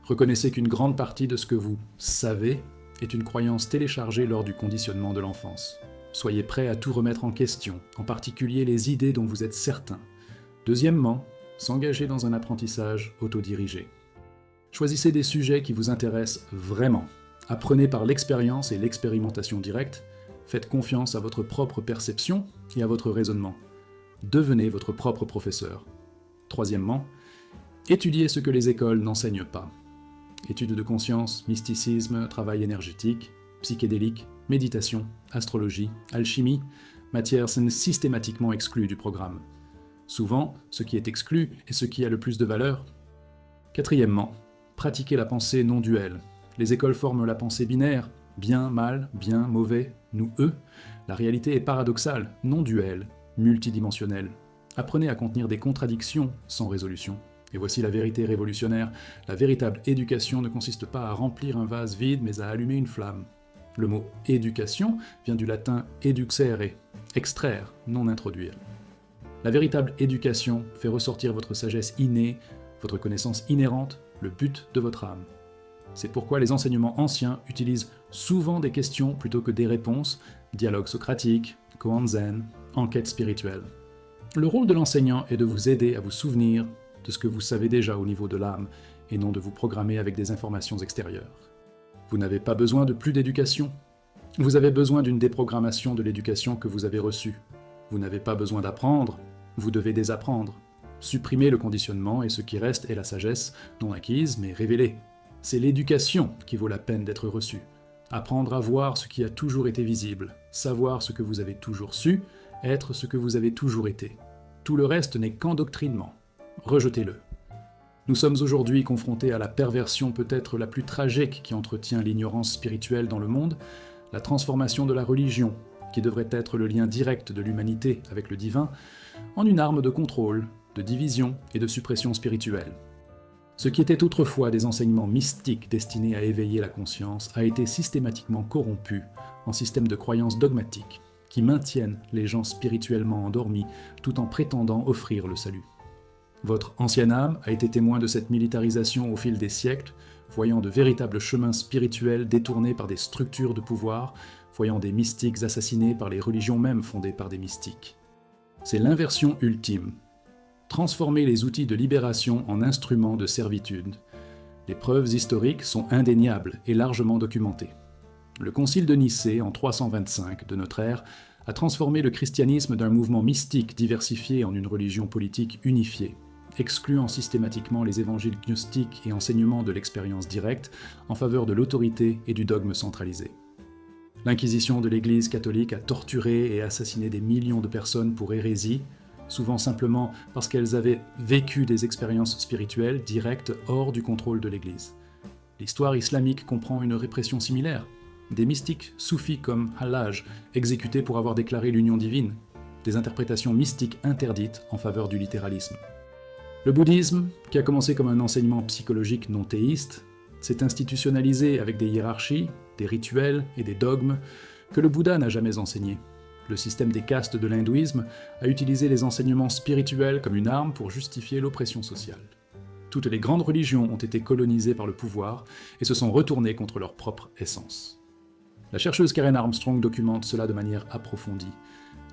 Reconnaissez qu'une grande partie de ce que vous savez est une croyance téléchargée lors du conditionnement de l'enfance. Soyez prêt à tout remettre en question, en particulier les idées dont vous êtes certain. Deuxièmement, s'engager dans un apprentissage autodirigé. Choisissez des sujets qui vous intéressent vraiment. Apprenez par l'expérience et l'expérimentation directe. Faites confiance à votre propre perception et à votre raisonnement. Devenez votre propre professeur. Troisièmement, étudiez ce que les écoles n'enseignent pas. Études de conscience, mysticisme, travail énergétique, psychédélique, méditation, astrologie, alchimie, matières sont systématiquement exclues du programme. Souvent, ce qui est exclu est ce qui a le plus de valeur. Quatrièmement, pratiquez la pensée non duelle. Les écoles forment la pensée binaire, bien, mal, bien, mauvais, nous, eux. La réalité est paradoxale, non duelle, multidimensionnelle. Apprenez à contenir des contradictions sans résolution. Et voici la vérité révolutionnaire. La véritable éducation ne consiste pas à remplir un vase vide, mais à allumer une flamme. Le mot « éducation » vient du latin « eduxere », extraire, non introduire. La véritable éducation fait ressortir votre sagesse innée, votre connaissance inhérente, le but de votre âme. C'est pourquoi les enseignements anciens utilisent souvent des questions plutôt que des réponses, dialogue socratique, koan zen, enquête spirituelle. Le rôle de l'enseignant est de vous aider à vous souvenir de ce que vous savez déjà au niveau de l'âme, et non de vous programmer avec des informations extérieures. Vous n'avez pas besoin de plus d'éducation. Vous avez besoin d'une déprogrammation de l'éducation que vous avez reçue. Vous n'avez pas besoin d'apprendre, vous devez désapprendre. Supprimez le conditionnement et ce qui reste est la sagesse, non acquise mais révélée. C'est l'éducation qui vaut la peine d'être reçue. Apprendre à voir ce qui a toujours été visible, savoir ce que vous avez toujours su, être ce que vous avez toujours été. Tout le reste n'est qu'endoctrinement. Rejetez-le. Nous sommes aujourd'hui confrontés à la perversion peut-être la plus tragique qui entretient l'ignorance spirituelle dans le monde, la transformation de la religion, qui devrait être le lien direct de l'humanité avec le divin, en une arme de contrôle, de division et de suppression spirituelle. Ce qui était autrefois des enseignements mystiques destinés à éveiller la conscience a été systématiquement corrompu en système de croyances dogmatiques qui maintiennent les gens spirituellement endormis tout en prétendant offrir le salut. Votre ancienne âme a été témoin de cette militarisation au fil des siècles, voyant de véritables chemins spirituels détournés par des structures de pouvoir, voyant des mystiques assassinés par les religions mêmes fondées par des mystiques. C'est l'inversion ultime. Transformer les outils de libération en instruments de servitude. Les preuves historiques sont indéniables et largement documentées. Le concile de Nicée, en 325 de notre ère, a transformé le christianisme d'un mouvement mystique diversifié en une religion politique unifiée, excluant systématiquement les évangiles gnostiques et enseignements de l'expérience directe en faveur de l'autorité et du dogme centralisé. L'Inquisition de l'Église catholique a torturé et assassiné des millions de personnes pour hérésie, souvent simplement parce qu'elles avaient vécu des expériences spirituelles directes hors du contrôle de l'Église. L'histoire islamique comprend une répression similaire. Des mystiques soufis comme Hallaj, exécutés pour avoir déclaré l'union divine, des interprétations mystiques interdites en faveur du littéralisme. Le bouddhisme, qui a commencé comme un enseignement psychologique non théiste, s'est institutionnalisé avec des hiérarchies, des rituels et des dogmes que le Bouddha n'a jamais enseignés. Le système des castes de l'hindouisme a utilisé les enseignements spirituels comme une arme pour justifier l'oppression sociale. Toutes les grandes religions ont été colonisées par le pouvoir et se sont retournées contre leur propre essence. La chercheuse Karen Armstrong documente cela de manière approfondie.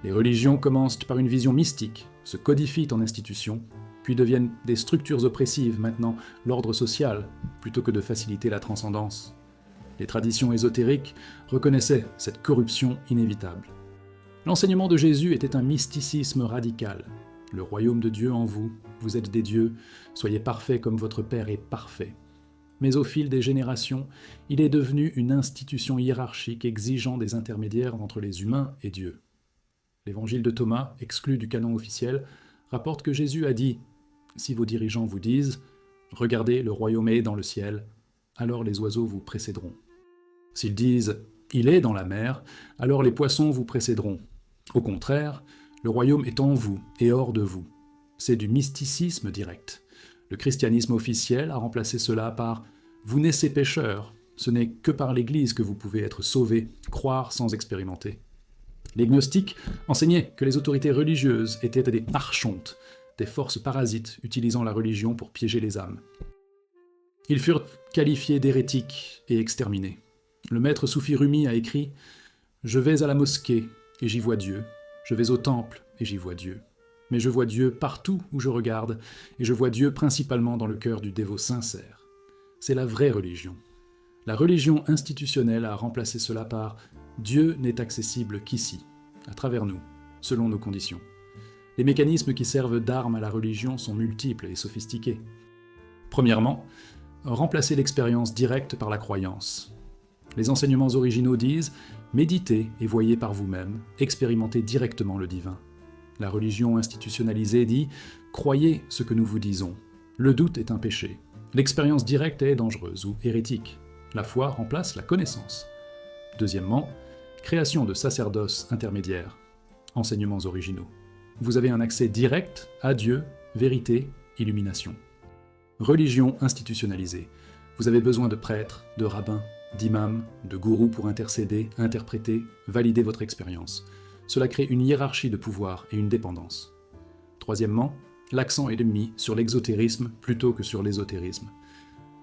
Les religions commencent par une vision mystique, se codifient en institutions, puis deviennent des structures oppressives, maintenant l'ordre social, plutôt que de faciliter la transcendance. Les traditions ésotériques reconnaissaient cette corruption inévitable. L'enseignement de Jésus était un mysticisme radical. Le royaume de Dieu en vous, vous êtes des dieux, soyez parfaits comme votre Père est parfait. Mais au fil des générations, il est devenu une institution hiérarchique exigeant des intermédiaires entre les humains et Dieu. L'évangile de Thomas, exclu du canon officiel, rapporte que Jésus a dit « Si vos dirigeants vous disent « Regardez, le royaume est dans le ciel », alors les oiseaux vous précéderont. S'ils disent « Il est dans la mer », alors les poissons vous précéderont. Au contraire, le royaume est en vous et hors de vous. C'est du mysticisme direct. Le christianisme officiel a remplacé cela par « Vous naissez pécheurs, ce n'est que par l'Église que vous pouvez être sauvés, croire sans expérimenter ». Les gnostiques enseignaient que les autorités religieuses étaient des archontes, des forces parasites utilisant la religion pour piéger les âmes. Ils furent qualifiés d'hérétiques et exterminés. Le maître soufi Rumi a écrit « Je vais à la mosquée et j'y vois Dieu. Je vais au temple et j'y vois Dieu. Mais je vois Dieu partout où je regarde, et je vois Dieu principalement dans le cœur du dévot sincère. C'est la vraie religion. La religion institutionnelle a remplacé cela par « Dieu n'est accessible qu'ici, à travers nous, selon nos conditions ». Les mécanismes qui servent d'armes à la religion sont multiples et sophistiqués. Premièrement, remplacer l'expérience directe par la croyance. Les enseignements originaux disent « Méditez et voyez par vous-même, expérimentez directement le divin ». La religion institutionnalisée dit « Croyez ce que nous vous disons. Le doute est un péché. L'expérience directe est dangereuse ou hérétique. La foi remplace la connaissance. » Deuxièmement, création de sacerdoces intermédiaires. Enseignements originaux. Vous avez un accès direct à Dieu, vérité, illumination. Religion institutionnalisée. Vous avez besoin de prêtres, de rabbins, d'imams, de gourous pour intercéder, interpréter, valider votre expérience. Cela crée une hiérarchie de pouvoir et une dépendance. Troisièmement, l'accent est mis sur l'exotérisme plutôt que sur l'ésotérisme.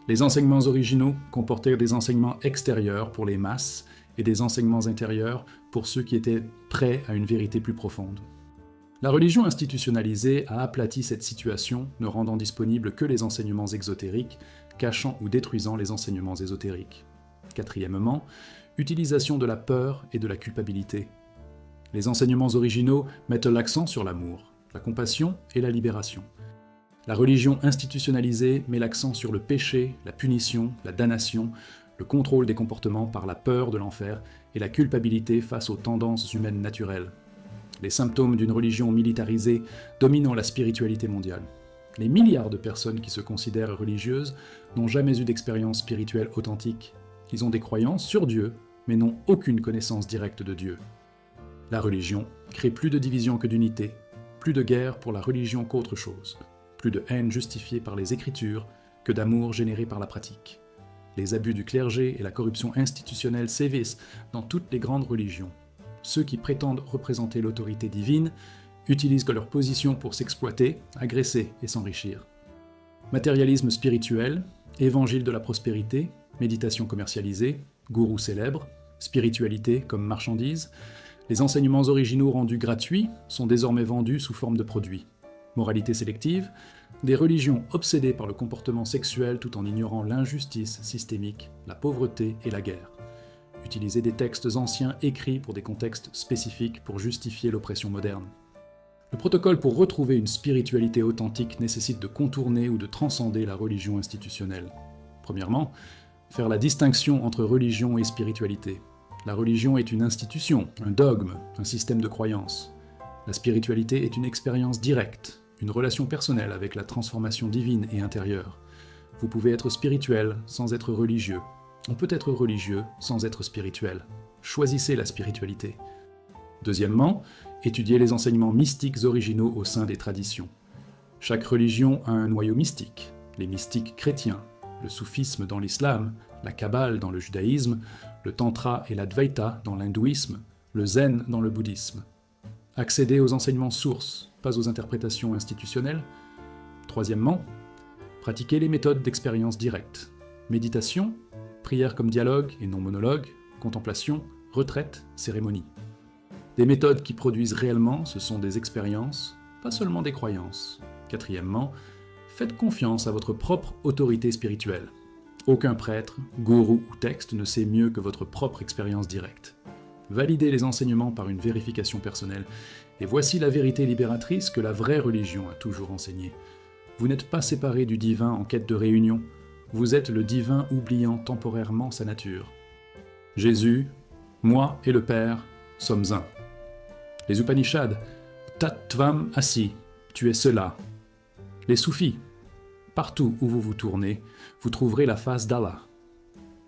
Les enseignements originaux comportaient des enseignements extérieurs pour les masses et des enseignements intérieurs pour ceux qui étaient prêts à une vérité plus profonde. La religion institutionnalisée a aplati cette situation, ne rendant disponibles que les enseignements exotériques, cachant ou détruisant les enseignements ésotériques. Quatrièmement, utilisation de la peur et de la culpabilité. Les enseignements originaux mettent l'accent sur l'amour, la compassion et la libération. La religion institutionnalisée met l'accent sur le péché, la punition, la damnation, le contrôle des comportements par la peur de l'enfer et la culpabilité face aux tendances humaines naturelles. Les symptômes d'une religion militarisée dominant la spiritualité mondiale. Les milliards de personnes qui se considèrent religieuses n'ont jamais eu d'expérience spirituelle authentique. Ils ont des croyances sur Dieu, mais n'ont aucune connaissance directe de Dieu. La religion crée plus de division que d'unité, plus de guerre pour la religion qu'autre chose, plus de haine justifiée par les Écritures que d'amour généré par la pratique. Les abus du clergé et la corruption institutionnelle sévissent dans toutes les grandes religions. Ceux qui prétendent représenter l'autorité divine utilisent leur position pour s'exploiter, agresser et s'enrichir. Matérialisme spirituel, évangile de la prospérité, méditation commercialisée, gourou célèbre, spiritualité comme marchandise, les enseignements originaux rendus gratuits sont désormais vendus sous forme de produits. Moralité sélective, des religions obsédées par le comportement sexuel tout en ignorant l'injustice systémique, la pauvreté et la guerre. Utiliser des textes anciens écrits pour des contextes spécifiques pour justifier l'oppression moderne. Le protocole pour retrouver une spiritualité authentique nécessite de contourner ou de transcender la religion institutionnelle. Premièrement, faire la distinction entre religion et spiritualité. La religion est une institution, un dogme, un système de croyance. La spiritualité est une expérience directe, une relation personnelle avec la transformation divine et intérieure. Vous pouvez être spirituel sans être religieux. On peut être religieux sans être spirituel. Choisissez la spiritualité. Deuxièmement, étudiez les enseignements mystiques originaux au sein des traditions. Chaque religion a un noyau mystique. Les mystiques chrétiens, le soufisme dans l'islam, la kabbale dans le judaïsme, le tantra et l'advaita dans l'hindouisme, le zen dans le bouddhisme. Accédez aux enseignements sources, pas aux interprétations institutionnelles. Troisièmement, pratiquez les méthodes d'expérience directe. Méditation, prière comme dialogue et non monologue, contemplation, retraite, cérémonie. Des méthodes qui produisent réellement, ce sont des expériences, pas seulement des croyances. Quatrièmement, faites confiance à votre propre autorité spirituelle. Aucun prêtre, gourou ou texte ne sait mieux que votre propre expérience directe. Validez les enseignements par une vérification personnelle, et voici la vérité libératrice que la vraie religion a toujours enseignée. Vous n'êtes pas séparé du divin en quête de réunion, vous êtes le divin oubliant temporairement sa nature. Jésus, moi et le Père sommes un. Les Upanishads, Tattvam Asi, tu es cela. Les soufis, partout où vous vous tournez, vous trouverez la face d'Allah.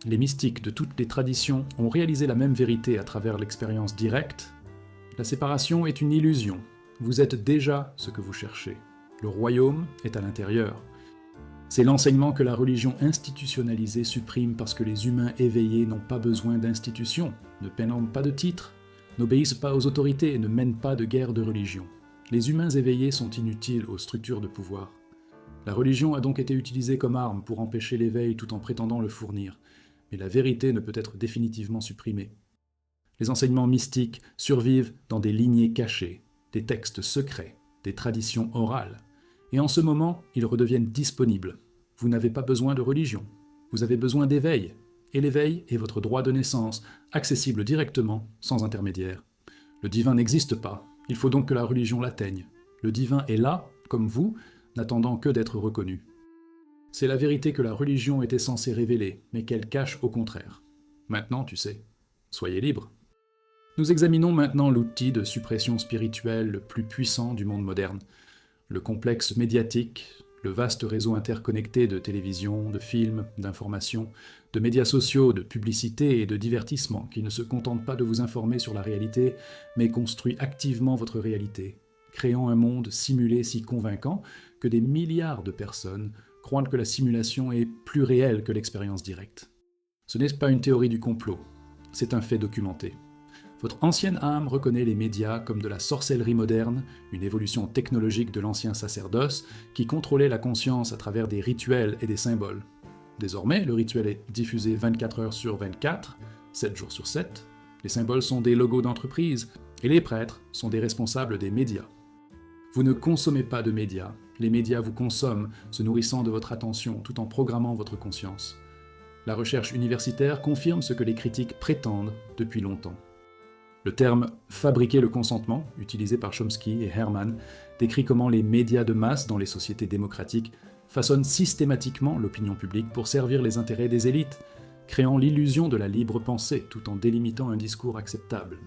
Les mystiques de toutes les traditions ont réalisé la même vérité à travers l'expérience directe. La séparation est une illusion. Vous êtes déjà ce que vous cherchez. Le royaume est à l'intérieur. C'est l'enseignement que la religion institutionnalisée supprime parce que les humains éveillés n'ont pas besoin d'institutions, ne pénomment pas de titres, n'obéissent pas aux autorités et ne mènent pas de guerre de religion. Les humains éveillés sont inutiles aux structures de pouvoir. La religion a donc été utilisée comme arme pour empêcher l'éveil tout en prétendant le fournir, mais la vérité ne peut être définitivement supprimée. Les enseignements mystiques survivent dans des lignées cachées, des textes secrets, des traditions orales, et en ce moment, ils redeviennent disponibles. Vous n'avez pas besoin de religion, vous avez besoin d'éveil, et l'éveil est votre droit de naissance, accessible directement, sans intermédiaire. Le divin n'existe pas, il faut donc que la religion l'atteigne. Le divin est là, comme vous, n'attendant que d'être reconnu. C'est la vérité que la religion était censée révéler, mais qu'elle cache au contraire. Maintenant, tu sais, soyez libre. Nous examinons maintenant l'outil de suppression spirituelle le plus puissant du monde moderne, le complexe médiatique, le vaste réseau interconnecté de télévision, de films, d'informations, de médias sociaux, de publicités et de divertissements qui ne se contentent pas de vous informer sur la réalité, mais construit activement votre réalité, créant un monde simulé si convaincant que des milliards de personnes croient que la simulation est plus réelle que l'expérience directe. Ce n'est pas une théorie du complot, c'est un fait documenté. Votre ancienne âme reconnaît les médias comme de la sorcellerie moderne, une évolution technologique de l'ancien sacerdoce qui contrôlait la conscience à travers des rituels et des symboles. Désormais, le rituel est diffusé 24 heures sur 24, 7 jours sur 7. Les symboles sont des logos d'entreprise et les prêtres sont des responsables des médias. Vous ne consommez pas de médias, les médias vous consomment, se nourrissant de votre attention tout en programmant votre conscience. La recherche universitaire confirme ce que les critiques prétendent depuis longtemps. Le terme « fabriquer le consentement », utilisé par Chomsky et Herman, décrit comment les médias de masse dans les sociétés démocratiques façonnent systématiquement l'opinion publique pour servir les intérêts des élites, créant l'illusion de la libre pensée tout en délimitant un discours acceptable.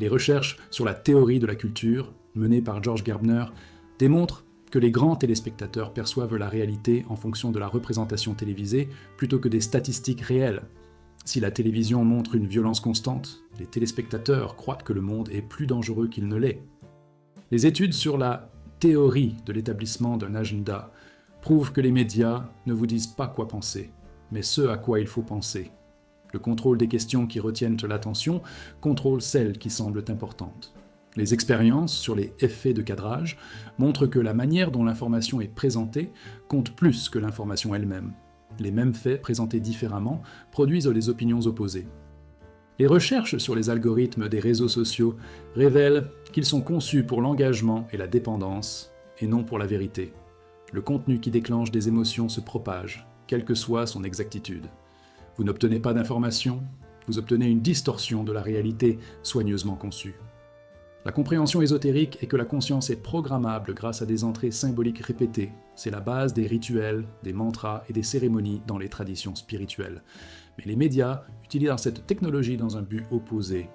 Les recherches sur la théorie de la culture, menées par George Gerbner, démontrent que les grands téléspectateurs perçoivent la réalité en fonction de la représentation télévisée plutôt que des statistiques réelles. Si la télévision montre une violence constante, les téléspectateurs croient que le monde est plus dangereux qu'il ne l'est. Les études sur la théorie de l'établissement d'un agenda prouvent que les médias ne vous disent pas quoi penser, mais ce à quoi il faut penser. Le contrôle des questions qui retiennent l'attention contrôle celles qui semblent importantes. Les expériences sur les effets de cadrage montrent que la manière dont l'information est présentée compte plus que l'information elle-même. Les mêmes faits présentés différemment produisent des opinions opposées. Les recherches sur les algorithmes des réseaux sociaux révèlent qu'ils sont conçus pour l'engagement et la dépendance, et non pour la vérité. Le contenu qui déclenche des émotions se propage, quelle que soit son exactitude. Vous n'obtenez pas d'informations, vous obtenez une distorsion de la réalité soigneusement conçue. La compréhension ésotérique est que la conscience est programmable grâce à des entrées symboliques répétées. C'est la base des rituels, des mantras et des cérémonies dans les traditions spirituelles. Mais les médias utilisent cette technologie dans un but opposé.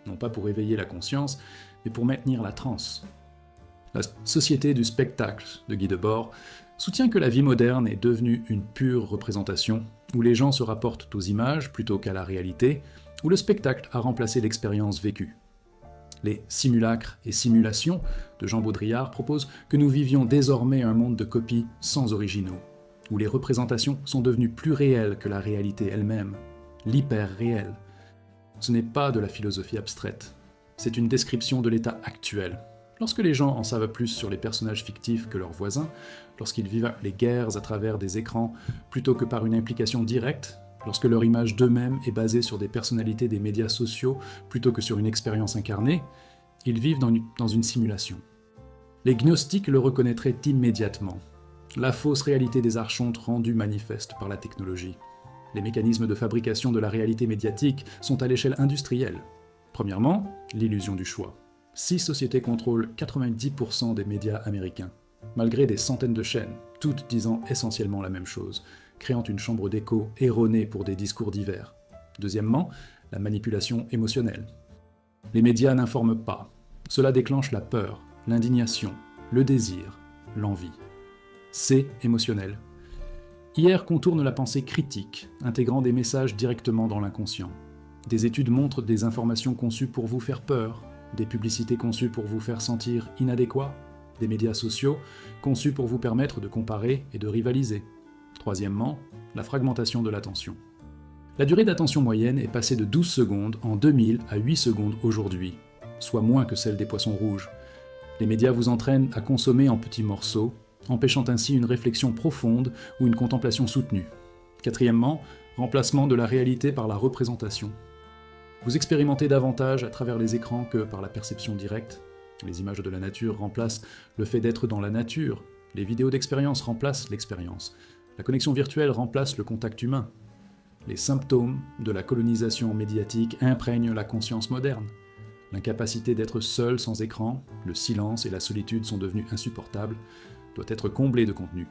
Non pas pour éveiller la conscience, mais pour maintenir la transe. La société du spectacle de Guy Debord soutient que la vie moderne est devenue une pure représentation, où les gens se rapportent aux images plutôt qu'à la réalité, où le spectacle a remplacé l'expérience vécue. Les simulacres et simulations de Jean Baudrillard proposent que nous vivions désormais un monde de copies sans originaux, où les représentations sont devenues plus réelles que la réalité elle-même, l'hyper-réel. Ce n'est pas de la philosophie abstraite, c'est une description de l'état actuel. Lorsque les gens en savent plus sur les personnages fictifs que leurs voisins, lorsqu'ils vivent les guerres à travers des écrans plutôt que par une implication directe, lorsque leur image d'eux-mêmes est basée sur des personnalités des médias sociaux plutôt que sur une expérience incarnée, ils vivent dans une simulation. Les gnostiques le reconnaîtraient immédiatement. La fausse réalité des archontes rendue manifeste par la technologie. Les mécanismes de fabrication de la réalité médiatique sont à l'échelle industrielle. Premièrement, l'illusion du choix. 6 sociétés contrôlent 90% des médias américains, malgré des centaines de chaînes, toutes disant essentiellement la même chose, créant une chambre d'écho erronée pour des discours divers. Deuxièmement, la manipulation émotionnelle. Les médias n'informent pas. Cela déclenche la peur, l'indignation, le désir, l'envie. C'est émotionnel. Hier contourne la pensée critique, intégrant des messages directement dans l'inconscient. Des études montrent des informations conçues pour vous faire peur, des publicités conçues pour vous faire sentir inadéquat, des médias sociaux conçus pour vous permettre de comparer et de rivaliser. Troisièmement, la fragmentation de l'attention. La durée d'attention moyenne est passée de 12 secondes en 2000 à 8 secondes aujourd'hui, soit moins que celle des poissons rouges. Les médias vous entraînent à consommer en petits morceaux, empêchant ainsi une réflexion profonde ou une contemplation soutenue. Quatrièmement, remplacement de la réalité par la représentation. Vous expérimentez davantage à travers les écrans que par la perception directe. Les images de la nature remplacent le fait d'être dans la nature. Les vidéos d'expérience remplacent l'expérience. La connexion virtuelle remplace le contact humain. Les symptômes de la colonisation médiatique imprègnent la conscience moderne. L'incapacité d'être seul sans écran, le silence et la solitude sont devenus insupportables, doit être comblée de contenu.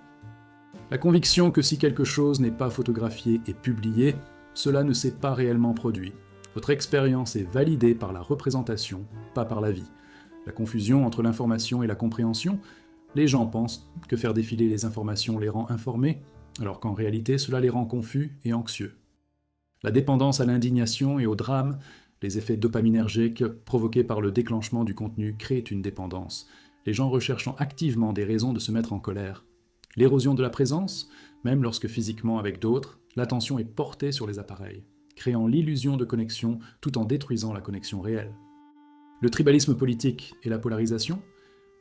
La conviction que si quelque chose n'est pas photographié et publié, cela ne s'est pas réellement produit. Votre expérience est validée par la représentation, pas par la vie. La confusion entre l'information et la compréhension, les gens pensent que faire défiler les informations les rend informés, alors qu'en réalité cela les rend confus et anxieux. La dépendance à l'indignation et au drame, les effets dopaminergiques provoqués par le déclenchement du contenu créent une dépendance, les gens recherchant activement des raisons de se mettre en colère. L'érosion de la présence, même lorsque physiquement avec d'autres, l'attention est portée sur les appareils, créant l'illusion de connexion tout en détruisant la connexion réelle. Le tribalisme politique et la polarisation,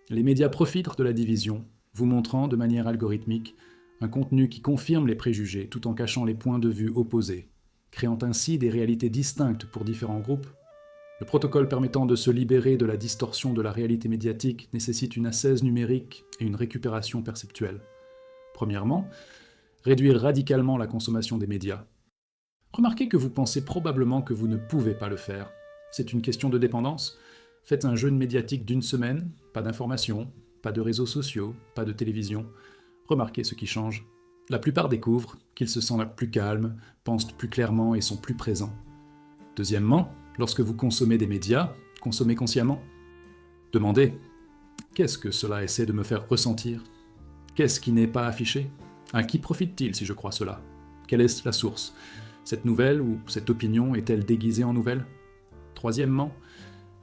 les médias profitent de la division, vous montrant de manière algorithmique un contenu qui confirme les préjugés tout en cachant les points de vue opposés, créant ainsi des réalités distinctes pour différents groupes. Le protocole permettant de se libérer de la distorsion de la réalité médiatique nécessite une ascèse numérique et une récupération perceptuelle. Premièrement, réduire radicalement la consommation des médias. Remarquez que vous pensez probablement que vous ne pouvez pas le faire. C'est une question de dépendance. Faites un jeûne médiatique d'1 semaine, pas d'informations, pas de réseaux sociaux, pas de télévision. Remarquez ce qui change. La plupart découvrent qu'ils se sentent plus calmes, pensent plus clairement et sont plus présents. Deuxièmement, lorsque vous consommez des médias, consommez consciemment. Demandez, qu'est-ce que cela essaie de me faire ressentir ? Qu'est-ce qui n'est pas affiché ? À qui profite-t-il si je crois cela ? Quelle est la source ? Cette nouvelle ou cette opinion est-elle déguisée en nouvelle ? Troisièmement,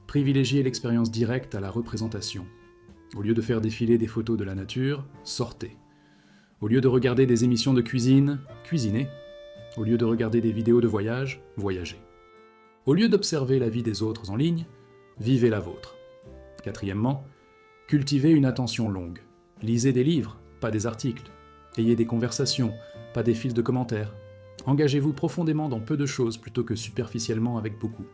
privilégiez l'expérience directe à la représentation. Au lieu de faire défiler des photos de la nature, sortez. Au lieu de regarder des émissions de cuisine, cuisinez. Au lieu de regarder des vidéos de voyage, voyagez. Au lieu d'observer la vie des autres en ligne, vivez la vôtre. Quatrièmement, cultivez une attention longue. Lisez des livres, pas des articles. Ayez des conversations, pas des fils de commentaires. Engagez-vous profondément dans peu de choses plutôt que superficiellement avec beaucoup.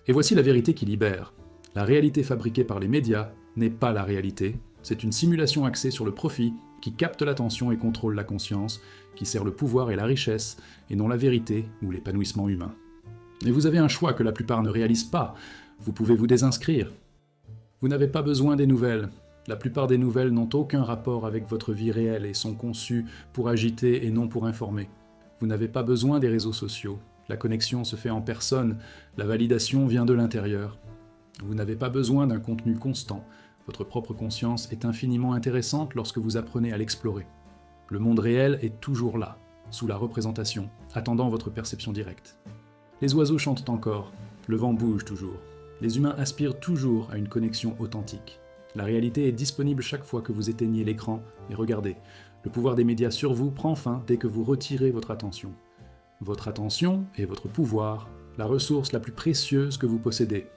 Et voici la vérité qui libère. La réalité fabriquée par les médias n'est pas la réalité. C'est une simulation axée sur le profit qui capte l'attention et contrôle la conscience, qui sert le pouvoir et la richesse, et non la vérité ou l'épanouissement humain. Mais vous avez un choix que la plupart ne réalisent pas. Vous pouvez vous désinscrire. Vous n'avez pas besoin des nouvelles. La plupart des nouvelles n'ont aucun rapport avec votre vie réelle et sont conçues pour agiter et non pour informer. Vous n'avez pas besoin des réseaux sociaux. La connexion se fait en personne, la validation vient de l'intérieur. Vous n'avez pas besoin d'un contenu constant. Votre propre conscience est infiniment intéressante lorsque vous apprenez à l'explorer. Le monde réel est toujours là, sous la représentation, attendant votre perception directe. Les oiseaux chantent encore, le vent bouge toujours. Les humains aspirent toujours à une connexion authentique. La réalité est disponible chaque fois que vous éteignez l'écran et regardez. Le pouvoir des médias sur vous prend fin dès que vous retirez votre attention. Votre attention est votre pouvoir, la ressource la plus précieuse que vous possédez.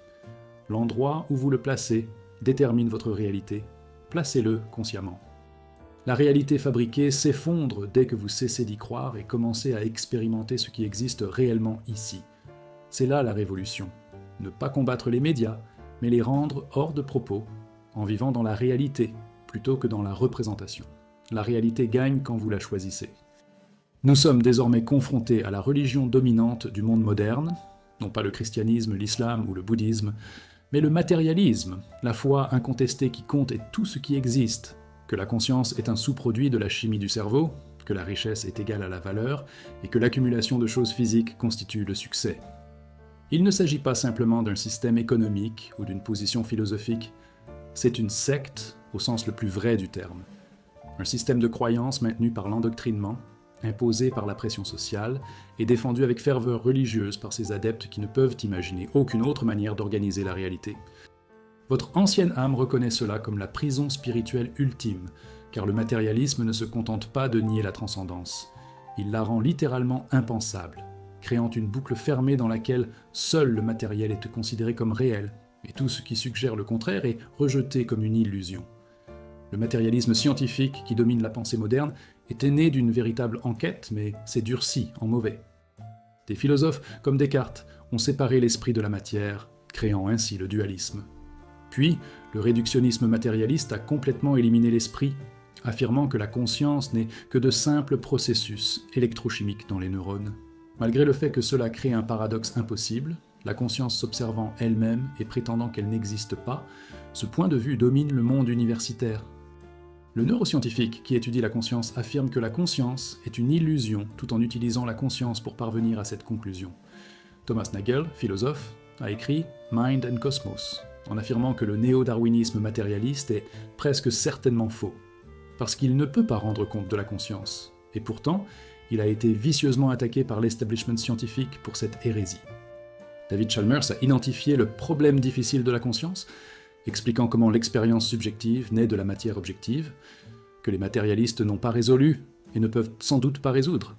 L'endroit où vous le placez détermine votre réalité. Placez-le consciemment. La réalité fabriquée s'effondre dès que vous cessez d'y croire et commencez à expérimenter ce qui existe réellement ici. C'est là la révolution. Ne pas combattre les médias, mais les rendre hors de propos, en vivant dans la réalité plutôt que dans la représentation. La réalité gagne quand vous la choisissez. Nous sommes désormais confrontés à la religion dominante du monde moderne, non pas le christianisme, l'islam ou le bouddhisme, mais le matérialisme, la foi incontestée qui compte est tout ce qui existe, que la conscience est un sous-produit de la chimie du cerveau, que la richesse est égale à la valeur, et que l'accumulation de choses physiques constitue le succès. Il ne s'agit pas simplement d'un système économique ou d'une position philosophique, c'est une secte au sens le plus vrai du terme. Un système de croyances maintenu par l'endoctrinement, imposé par la pression sociale et défendu avec ferveur religieuse par ses adeptes qui ne peuvent imaginer aucune autre manière d'organiser la réalité. Votre ancienne âme reconnaît cela comme la prison spirituelle ultime, car le matérialisme ne se contente pas de nier la transcendance. Il la rend littéralement impensable, créant une boucle fermée dans laquelle seul le matériel est considéré comme réel, et tout ce qui suggère le contraire est rejeté comme une illusion. Le matérialisme scientifique qui domine la pensée moderne était né d'une véritable enquête, mais s'est durci en mauvais. Des philosophes comme Descartes ont séparé l'esprit de la matière, créant ainsi le dualisme. Puis, le réductionnisme matérialiste a complètement éliminé l'esprit, affirmant que la conscience n'est que de simples processus électrochimiques dans les neurones. Malgré le fait que cela crée un paradoxe impossible, la conscience s'observant elle-même et prétendant qu'elle n'existe pas, ce point de vue domine le monde universitaire. Le neuroscientifique qui étudie la conscience affirme que la conscience est une illusion tout en utilisant la conscience pour parvenir à cette conclusion. Thomas Nagel, philosophe, a écrit « Mind and Cosmos », en affirmant que le néo-darwinisme matérialiste est presque certainement faux, parce qu'il ne peut pas rendre compte de la conscience, et pourtant, il a été vicieusement attaqué par l'establishment scientifique pour cette hérésie. David Chalmers a identifié le problème difficile de la conscience, expliquant comment l'expérience subjective naît de la matière objective, que les matérialistes n'ont pas résolu et ne peuvent sans doute pas résoudre.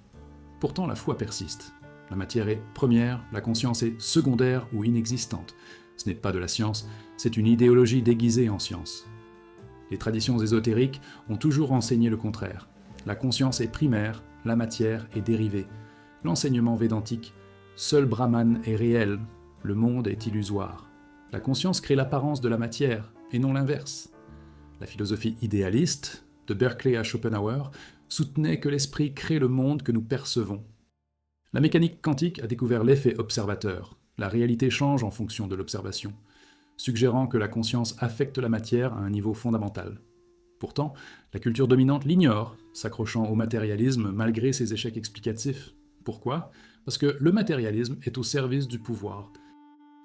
Pourtant, la foi persiste. La matière est première, la conscience est secondaire ou inexistante. Ce n'est pas de la science, c'est une idéologie déguisée en science. Les traditions ésotériques ont toujours enseigné le contraire. La conscience est primaire, la matière est dérivée. L'enseignement védantique, seul Brahman est réel, le monde est illusoire. La conscience crée l'apparence de la matière, et non l'inverse. La philosophie idéaliste, de Berkeley à Schopenhauer, soutenait que l'esprit crée le monde que nous percevons. La mécanique quantique a découvert l'effet observateur. La réalité change en fonction de l'observation, suggérant que la conscience affecte la matière à un niveau fondamental. Pourtant, la culture dominante l'ignore, s'accrochant au matérialisme malgré ses échecs explicatifs. Pourquoi ? Parce que le matérialisme est au service du pouvoir.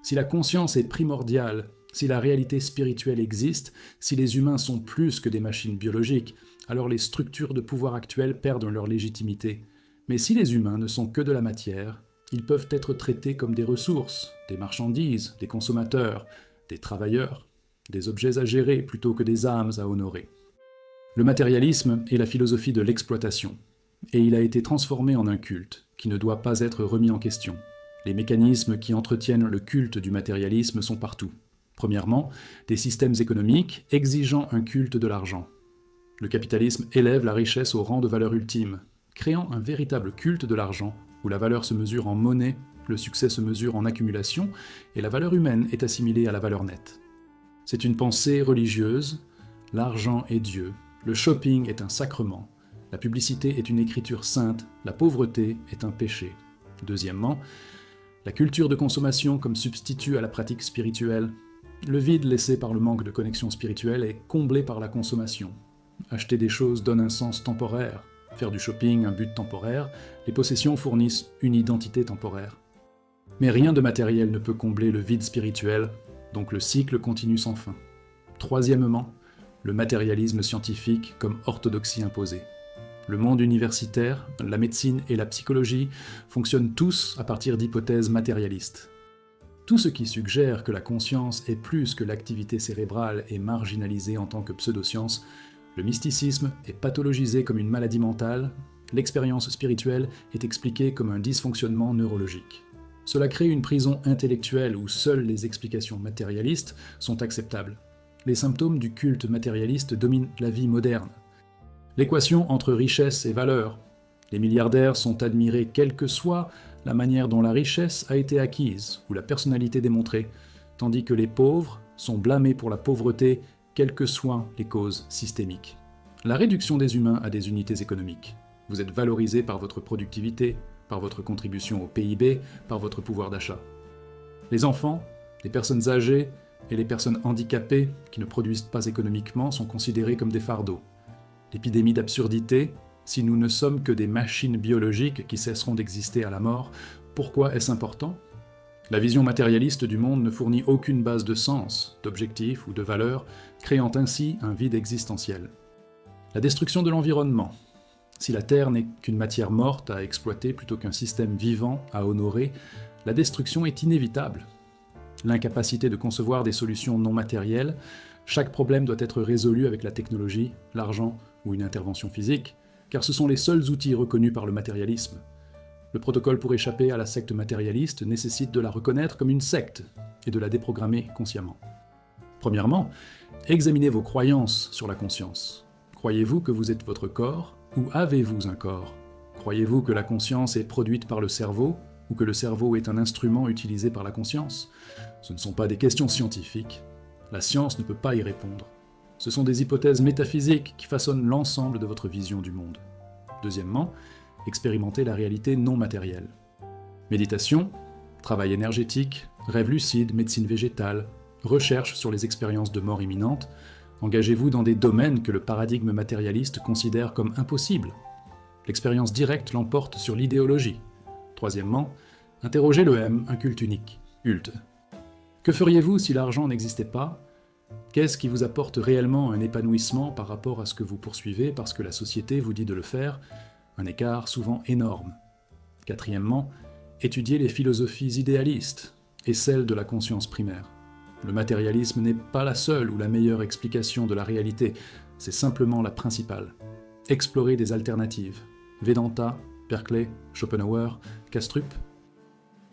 Si la conscience est primordiale, si la réalité spirituelle existe, si les humains sont plus que des machines biologiques, alors les structures de pouvoir actuelles perdent leur légitimité. Mais si les humains ne sont que de la matière, ils peuvent être traités comme des ressources, des marchandises, des consommateurs, des travailleurs, des objets à gérer plutôt que des âmes à honorer. Le matérialisme est la philosophie de l'exploitation, et il a été transformé en un culte qui ne doit pas être remis en question. Les mécanismes qui entretiennent le culte du matérialisme sont partout. Premièrement, des systèmes économiques exigeant un culte de l'argent. Le capitalisme élève la richesse au rang de valeur ultime, créant un véritable culte de l'argent, où la valeur se mesure en monnaie, le succès se mesure en accumulation, et la valeur humaine est assimilée à la valeur nette. C'est une pensée religieuse, l'argent est Dieu, le shopping est un sacrement, la publicité est une écriture sainte, la pauvreté est un péché. Deuxièmement, la culture de consommation comme substitut à la pratique spirituelle. Le vide laissé par le manque de connexion spirituelle est comblé par la consommation. Acheter des choses donne un sens temporaire, faire du shopping un but temporaire, les possessions fournissent une identité temporaire. Mais rien de matériel ne peut combler le vide spirituel, donc le cycle continue sans fin. Troisièmement, le matérialisme scientifique comme orthodoxie imposée. Le monde universitaire, la médecine et la psychologie fonctionnent tous à partir d'hypothèses matérialistes. Tout ce qui suggère que la conscience est plus que l'activité cérébrale est marginalisé en tant que pseudoscience, le mysticisme est pathologisé comme une maladie mentale, l'expérience spirituelle est expliquée comme un dysfonctionnement neurologique. Cela crée une prison intellectuelle où seules les explications matérialistes sont acceptables. Les symptômes du culte matérialiste dominent la vie moderne. L'équation entre richesse et valeur. Les milliardaires sont admirés quelle que soit la manière dont la richesse a été acquise ou la personnalité démontrée, tandis que les pauvres sont blâmés pour la pauvreté, quelles que soient les causes systémiques. La réduction des humains à des unités économiques. Vous êtes valorisé par votre productivité, par votre contribution au PIB, par votre pouvoir d'achat. Les enfants, les personnes âgées et les personnes handicapées qui ne produisent pas économiquement sont considérés comme des fardeaux. L'épidémie d'absurdité, si nous ne sommes que des machines biologiques qui cesseront d'exister à la mort, pourquoi est-ce important ? La vision matérialiste du monde ne fournit aucune base de sens, d'objectif ou de valeur, créant ainsi un vide existentiel. La destruction de l'environnement. Si la Terre n'est qu'une matière morte à exploiter plutôt qu'un système vivant à honorer, la destruction est inévitable. L'incapacité de concevoir des solutions non matérielles, chaque problème doit être résolu avec la technologie, l'argent ou une intervention physique, car ce sont les seuls outils reconnus par le matérialisme. Le protocole pour échapper à la secte matérialiste nécessite de la reconnaître comme une secte et de la déprogrammer consciemment. Premièrement, Examinez vos croyances sur la conscience. Croyez-vous que vous êtes votre corps ou avez-vous un corps? Croyez-vous que la conscience est produite par le cerveau ou que le cerveau est un instrument utilisé par la conscience? Ce ne sont pas des questions scientifiques. La science ne peut pas y répondre. Ce sont des hypothèses métaphysiques qui façonnent l'ensemble de votre vision du monde. Deuxièmement, expérimentez la réalité non matérielle. Méditation, travail énergétique, rêve lucide, médecine végétale, recherche sur les expériences de mort imminente, engagez-vous dans des domaines que le paradigme matérialiste considère comme impossibles. L'expérience directe l'emporte sur l'idéologie. Troisièmement, interrogez le M, un culte unique, culte. Que feriez-vous si l'argent n'existait pas? Qu'est-ce qui vous apporte réellement un épanouissement par rapport à ce que vous poursuivez parce que la société vous dit de le faire? Un écart souvent énorme. Quatrièmement, étudiez les philosophies idéalistes et celles de la conscience primaire. Le matérialisme n'est pas la seule ou la meilleure explication de la réalité, c'est simplement la principale. Explorez des alternatives. Vedanta, Berkeley, Schopenhauer, Kastrup.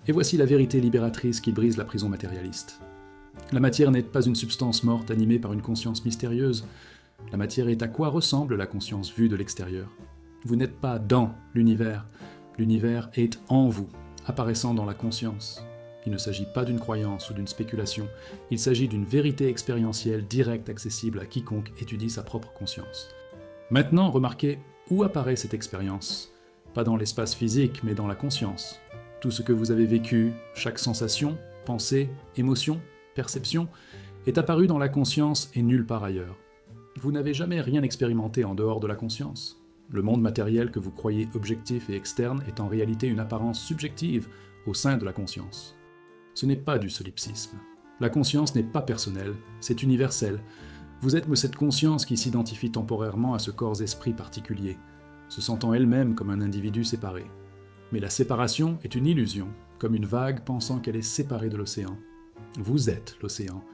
Et voici la vérité libératrice qui brise la prison matérialiste. La matière n'est pas une substance morte animée par une conscience mystérieuse. La matière est à quoi ressemble la conscience vue de l'extérieur. Vous n'êtes pas dans l'univers. L'univers est en vous, apparaissant dans la conscience. Il ne s'agit pas d'une croyance ou d'une spéculation, il s'agit d'une vérité expérientielle directe accessible à quiconque étudie sa propre conscience. Maintenant, remarquez où apparaît cette expérience. Pas dans l'espace physique, mais dans la conscience. Tout ce que vous avez vécu, chaque sensation, pensée, émotion, perception, est apparu dans la conscience et nulle part ailleurs. Vous n'avez jamais rien expérimenté en dehors de la conscience. Le monde matériel que vous croyez objectif et externe est en réalité une apparence subjective au sein de la conscience. Ce n'est pas du solipsisme. La conscience n'est pas personnelle, c'est universel. Vous êtes cette conscience qui s'identifie temporairement à ce corps-esprit particulier, se sentant elle-même comme un individu séparé. Mais la séparation est une illusion, comme une vague pensant qu'elle est séparée de l'océan. Vous êtes l'océan.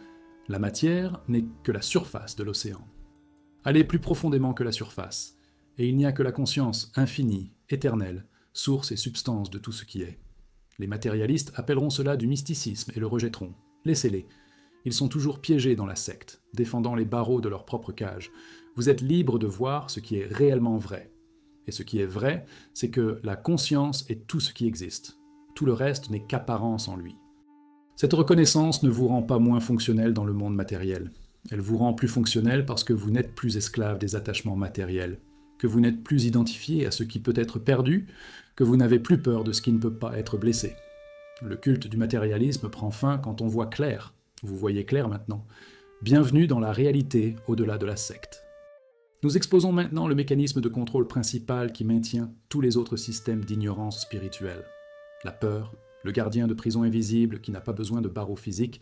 La matière n'est que la surface de l'océan. Allez plus profondément que la surface, et il n'y a que la conscience infinie, éternelle, source et substance de tout ce qui est. Les matérialistes appelleront cela du mysticisme et le rejetteront. Laissez-les. Ils sont toujours piégés dans la secte, défendant les barreaux de leur propre cage. Vous êtes libre de voir ce qui est réellement vrai. Et ce qui est vrai, c'est que la conscience est tout ce qui existe. Tout le reste n'est qu'apparence en lui. Cette reconnaissance ne vous rend pas moins fonctionnel dans le monde matériel. Elle vous rend plus fonctionnel parce que vous n'êtes plus esclave des attachements matériels, que vous n'êtes plus identifié à ce qui peut être perdu, que vous n'avez plus peur de ce qui ne peut pas être blessé. Le culte du matérialisme prend fin quand on voit clair. Vous voyez clair maintenant. Bienvenue dans la réalité au-delà de la secte. Nous exposons maintenant le mécanisme de contrôle principal qui maintient tous les autres systèmes d'ignorance spirituelle. La peur, le gardien de prison invisible qui n'a pas besoin de barreaux physiques,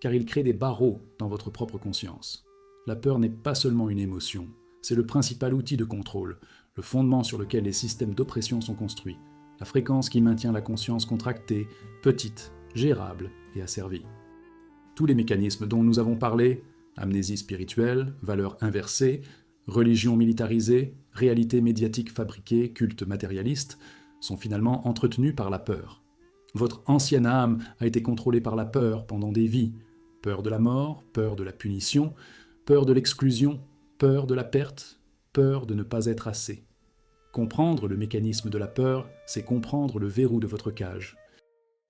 car il crée des barreaux dans votre propre conscience. La peur n'est pas seulement une émotion, c'est le principal outil de contrôle, le fondement sur lequel les systèmes d'oppression sont construits, la fréquence qui maintient la conscience contractée, petite, gérable et asservie. Tous les mécanismes dont nous avons parlé, amnésie spirituelle, valeurs inversées, religion militarisée, réalité médiatique fabriquée, culte matérialiste, sont finalement entretenus par la peur. Votre ancienne âme a été contrôlée par la peur pendant des vies. Peur de la mort, peur de la punition, peur de l'exclusion, peur de la perte, peur de ne pas être assez. Comprendre le mécanisme de la peur, c'est comprendre le verrou de votre cage.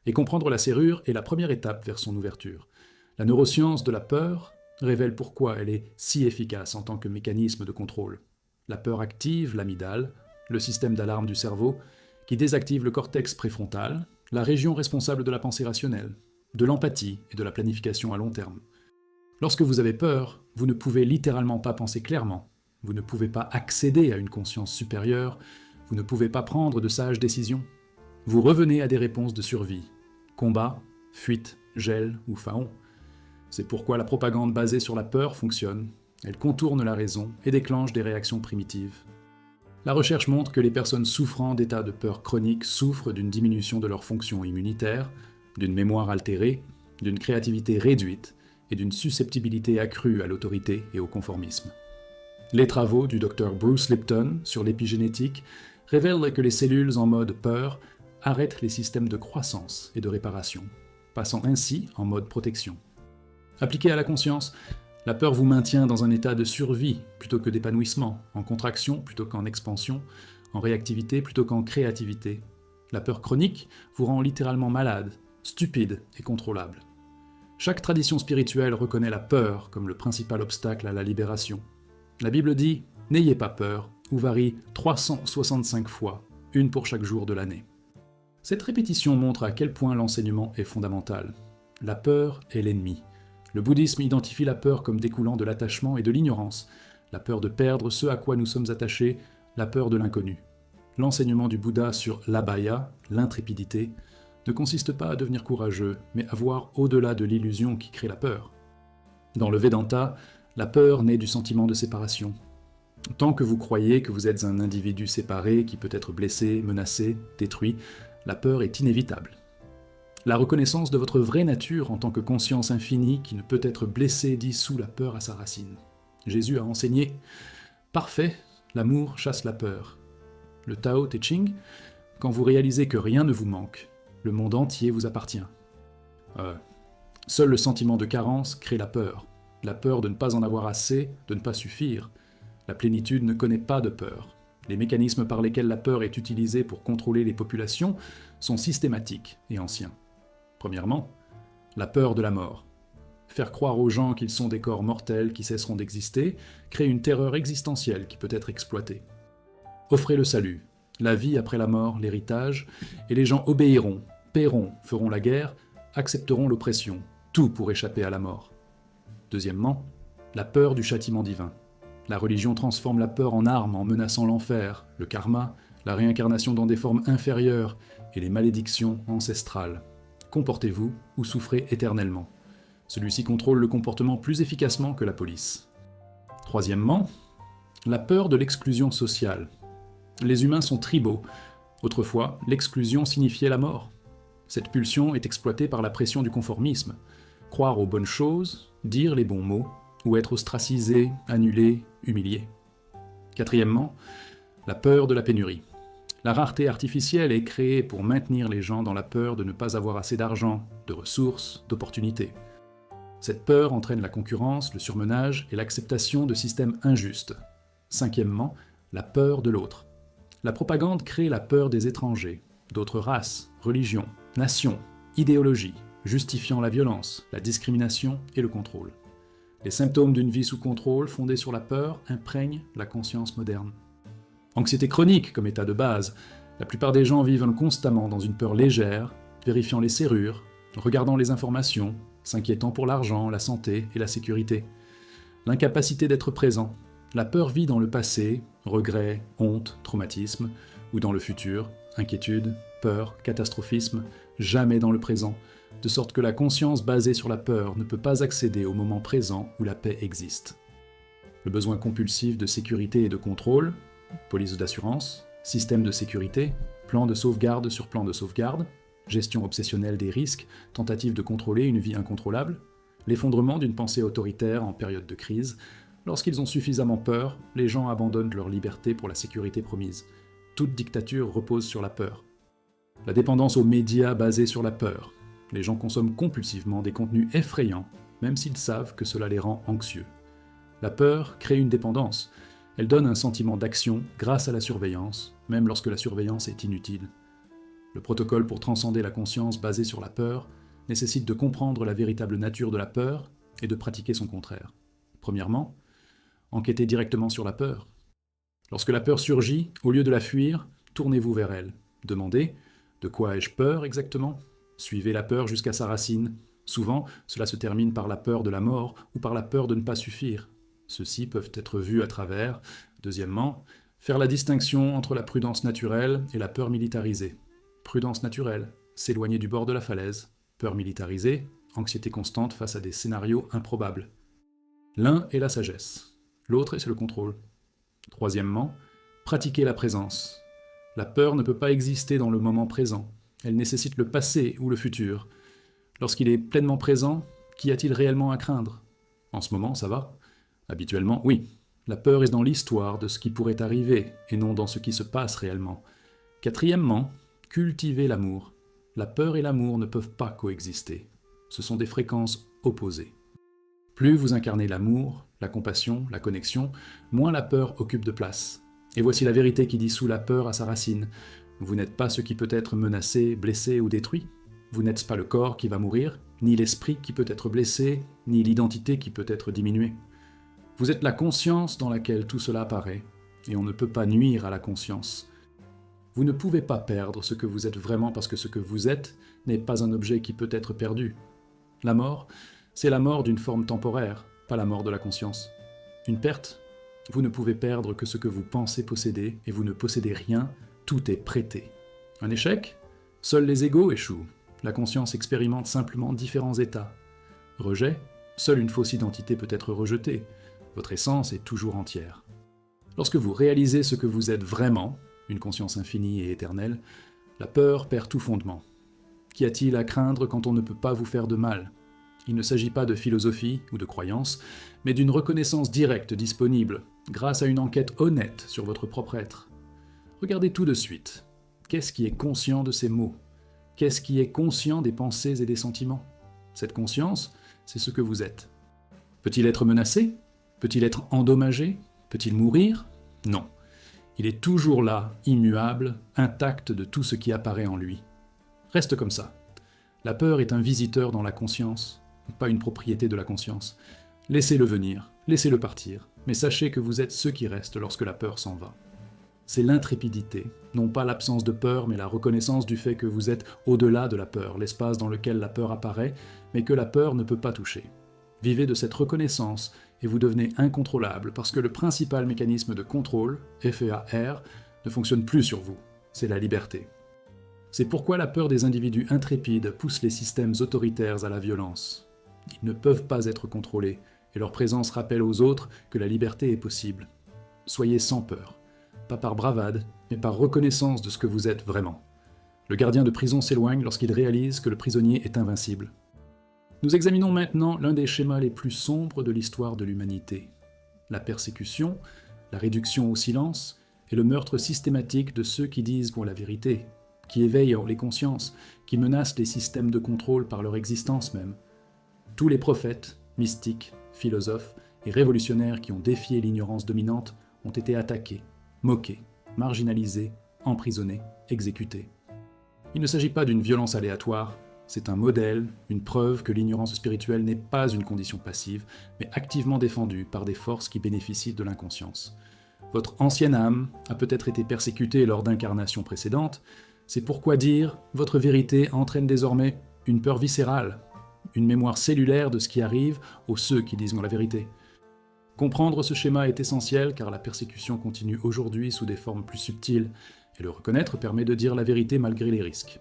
Et comprendre la serrure est la première étape vers son ouverture. La neuroscience de la peur révèle pourquoi elle est si efficace en tant que mécanisme de contrôle. La peur active l'amygdale, le système d'alarme du cerveau, qui désactive le cortex préfrontal, la région responsable de la pensée rationnelle, de l'empathie et de la planification à long terme. Lorsque vous avez peur, vous ne pouvez littéralement pas penser clairement, vous ne pouvez pas accéder à une conscience supérieure, vous ne pouvez pas prendre de sages décisions. Vous revenez à des réponses de survie, combat, fuite, gel ou faon. C'est pourquoi la propagande basée sur la peur fonctionne, elle contourne la raison et déclenche des réactions primitives. La recherche montre que les personnes souffrant d'états de peur chronique souffrent d'une diminution de leur fonction immunitaire, d'une mémoire altérée, d'une créativité réduite et d'une susceptibilité accrue à l'autorité et au conformisme. Les travaux du Dr Bruce Lipton sur l'épigénétique révèlent que les cellules en mode peur arrêtent les systèmes de croissance et de réparation, passant ainsi en mode protection. Appliqué à la conscience, La peur vous maintient dans un état de survie plutôt que d'épanouissement, en contraction plutôt qu'en expansion, en réactivité plutôt qu'en créativité. La peur chronique vous rend littéralement malade, stupide et contrôlable. Chaque tradition spirituelle reconnaît la peur comme le principal obstacle à la libération. La Bible dit « N'ayez pas peur » ou varie 365 fois, une pour chaque jour de l'année. Cette répétition montre à quel point l'enseignement est fondamental. La peur est l'ennemi. Le bouddhisme identifie la peur comme découlant de l'attachement et de l'ignorance, la peur de perdre ce à quoi nous sommes attachés, la peur de l'inconnu. L'enseignement du Bouddha sur l'abhaya, l'intrépidité, ne consiste pas à devenir courageux, mais à voir au-delà de l'illusion qui crée la peur. Dans le Vedanta, la peur naît du sentiment de séparation. Tant que vous croyez que vous êtes un individu séparé qui peut être blessé, menacé, détruit, la peur est inévitable. La reconnaissance de votre vraie nature en tant que conscience infinie qui ne peut être blessée dissout la peur à sa racine. Jésus a enseigné « Parfait, l'amour chasse la peur ». Le Tao Te Ching, quand vous réalisez que rien ne vous manque, le monde entier vous appartient. Seul le sentiment de carence crée la peur de ne pas en avoir assez, de ne pas suffire. La plénitude ne connaît pas de peur. Les mécanismes par lesquels la peur est utilisée pour contrôler les populations sont systématiques et anciens. Premièrement, la peur de la mort. Faire croire aux gens qu'ils sont des corps mortels qui cesseront d'exister crée une terreur existentielle qui peut être exploitée. Offrez le salut, la vie après la mort, l'héritage, et les gens obéiront, paieront, feront la guerre, accepteront l'oppression, tout pour échapper à la mort. Deuxièmement, la peur du châtiment divin. La religion transforme la peur en arme en menaçant l'enfer, le karma, la réincarnation dans des formes inférieures et les malédictions ancestrales. Comportez-vous ou souffrez éternellement. Celui-ci contrôle le comportement plus efficacement que la police. Troisièmement, la peur de l'exclusion sociale. Les humains sont tribaux. Autrefois, l'exclusion signifiait la mort. Cette pulsion est exploitée par la pression du conformisme. Croire aux bonnes choses, dire les bons mots, ou être ostracisé, annulé, humilié. Quatrièmement, la peur de la pénurie. La rareté artificielle est créée pour maintenir les gens dans la peur de ne pas avoir assez d'argent, de ressources, d'opportunités. Cette peur entraîne la concurrence, le surmenage et l'acceptation de systèmes injustes. Cinquièmement, la peur de l'autre. La propagande crée la peur des étrangers, d'autres races, religions, nations, idéologies, justifiant la violence, la discrimination et le contrôle. Les symptômes d'une vie sous contrôle fondée sur la peur imprègnent la conscience moderne. Anxiété chronique comme état de base, la plupart des gens vivent constamment dans une peur légère, vérifiant les serrures, regardant les informations, s'inquiétant pour l'argent, la santé et la sécurité. L'incapacité d'être présent, la peur vit dans le passé, regrets, honte, traumatisme, ou dans le futur, inquiétude, peur, catastrophisme, jamais dans le présent, de sorte que la conscience basée sur la peur ne peut pas accéder au moment présent où la paix existe. Le besoin compulsif de sécurité et de contrôle, police d'assurance, système de sécurité, plan de sauvegarde sur plan de sauvegarde, gestion obsessionnelle des risques, tentative de contrôler une vie incontrôlable, l'effondrement d'une pensée autoritaire en période de crise. Lorsqu'ils ont suffisamment peur, les gens abandonnent leur liberté pour la sécurité promise. Toute dictature repose sur la peur. La dépendance aux médias basée sur la peur. Les gens consomment compulsivement des contenus effrayants, même s'ils savent que cela les rend anxieux. La peur crée une dépendance. Elle donne un sentiment d'action grâce à la surveillance, même lorsque la surveillance est inutile. Le protocole pour transcender la conscience basée sur la peur nécessite de comprendre la véritable nature de la peur et de pratiquer son contraire. Premièrement, enquêtez directement sur la peur. Lorsque la peur surgit, au lieu de la fuir, tournez-vous vers elle. Demandez « De quoi ai-je peur exactement ?» Suivez la peur jusqu'à sa racine. Souvent, cela se termine par la peur de la mort ou par la peur de ne pas suffire. Ceux-ci peuvent être vus à travers. Deuxièmement, faire la distinction entre la prudence naturelle et la peur militarisée. Prudence naturelle, s'éloigner du bord de la falaise. Peur militarisée, anxiété constante face à des scénarios improbables. L'un est la sagesse, l'autre est le contrôle. Troisièmement, pratiquer la présence. La peur ne peut pas exister dans le moment présent. Elle nécessite le passé ou le futur. Lorsqu'il est pleinement présent, qu'y a-t-il réellement à craindre ? En ce moment, ça va ? Habituellement, oui. La peur est dans l'histoire de ce qui pourrait arriver, et non dans ce qui se passe réellement. Quatrièmement, cultiver l'amour. La peur et l'amour ne peuvent pas coexister. Ce sont des fréquences opposées. Plus vous incarnez l'amour, la compassion, la connexion, moins la peur occupe de place. Et voici la vérité qui dissout la peur à sa racine. Vous n'êtes pas ce qui peut être menacé, blessé ou détruit. Vous n'êtes pas le corps qui va mourir, ni l'esprit qui peut être blessé, ni l'identité qui peut être diminuée. Vous êtes la conscience dans laquelle tout cela apparaît, et on ne peut pas nuire à la conscience. Vous ne pouvez pas perdre ce que vous êtes vraiment parce que ce que vous êtes n'est pas un objet qui peut être perdu. La mort, c'est la mort d'une forme temporaire, pas la mort de la conscience. Une perte, vous ne pouvez perdre que ce que vous pensez posséder, et vous ne possédez rien, tout est prêté. Un échec? Seuls les égos échouent. La conscience expérimente simplement différents états. Rejet? Seule une fausse identité peut être rejetée. Votre essence est toujours entière. Lorsque vous réalisez ce que vous êtes vraiment, une conscience infinie et éternelle, la peur perd tout fondement. Qu'y a-t-il à craindre quand on ne peut pas vous faire de mal? Il ne s'agit pas de philosophie ou de croyance, mais d'une reconnaissance directe disponible, grâce à une enquête honnête sur votre propre être. Regardez tout de suite. Qu'est-ce qui est conscient de ces mots? Qu'est-ce qui est conscient des pensées et des sentiments? Cette conscience, c'est ce que vous êtes. Peut-il être menacé? Peut-il être endommagé? Peut-il mourir? Non. Il est toujours là, immuable, intact de tout ce qui apparaît en lui. Reste comme ça. La peur est un visiteur dans la conscience, pas une propriété de la conscience. Laissez-le venir, laissez-le partir, mais sachez que vous êtes ceux qui restent lorsque la peur s'en va. C'est l'intrépidité, non pas l'absence de peur, mais la reconnaissance du fait que vous êtes au-delà de la peur, l'espace dans lequel la peur apparaît, mais que la peur ne peut pas toucher. Vivez de cette reconnaissance et vous devenez incontrôlable parce que le principal mécanisme de contrôle, FEAR, ne fonctionne plus sur vous. C'est la liberté. C'est pourquoi la peur des individus intrépides pousse les systèmes autoritaires à la violence. Ils ne peuvent pas être contrôlés et leur présence rappelle aux autres que la liberté est possible. Soyez sans peur, pas par bravade, mais par reconnaissance de ce que vous êtes vraiment. Le gardien de prison s'éloigne lorsqu'il réalise que le prisonnier est invincible. Nous examinons maintenant l'un des schémas les plus sombres de l'histoire de l'humanité. La persécution, la réduction au silence et le meurtre systématique de ceux qui disent pour la vérité, qui éveillent les consciences, qui menacent les systèmes de contrôle par leur existence même. Tous les prophètes, mystiques, philosophes et révolutionnaires qui ont défié l'ignorance dominante ont été attaqués, moqués, marginalisés, emprisonnés, exécutés. Il ne s'agit pas d'une violence aléatoire, c'est un modèle, une preuve que l'ignorance spirituelle n'est pas une condition passive, mais activement défendue par des forces qui bénéficient de l'inconscience. Votre ancienne âme a peut-être été persécutée lors d'incarnations précédentes, c'est pourquoi dire « votre vérité » entraîne désormais une peur viscérale, une mémoire cellulaire de ce qui arrive aux ceux qui disent la vérité. Comprendre ce schéma est essentiel car la persécution continue aujourd'hui sous des formes plus subtiles, et le reconnaître permet de dire la vérité malgré les risques.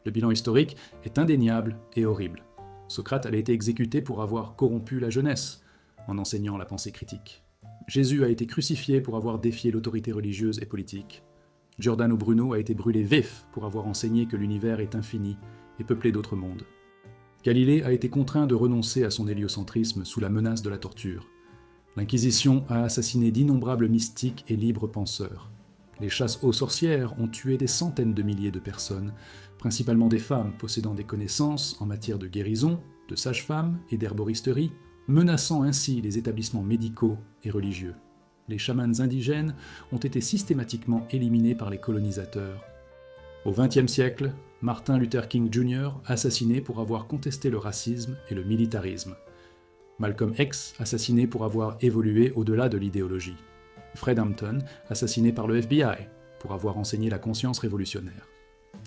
Le bilan historique est indéniable et horrible. Socrate a été exécuté pour avoir corrompu la jeunesse, en enseignant la pensée critique. Jésus a été crucifié pour avoir défié l'autorité religieuse et politique. Giordano Bruno a été brûlé vif pour avoir enseigné que l'univers est infini et peuplé d'autres mondes. Galilée a été contraint de renoncer à son héliocentrisme sous la menace de la torture. L'Inquisition a assassiné d'innombrables mystiques et libres penseurs. Les chasses aux sorcières ont tué des centaines de milliers de personnes, principalement des femmes possédant des connaissances en matière de guérison, de sage-femme et d'herboristerie, menaçant ainsi les établissements médicaux et religieux. Les chamans indigènes ont été systématiquement éliminés par les colonisateurs. Au XXe siècle, Martin Luther King Jr. assassiné pour avoir contesté le racisme et le militarisme. Malcolm X assassiné pour avoir évolué au-delà de l'idéologie. Fred Hampton assassiné par le FBI pour avoir enseigné la conscience révolutionnaire.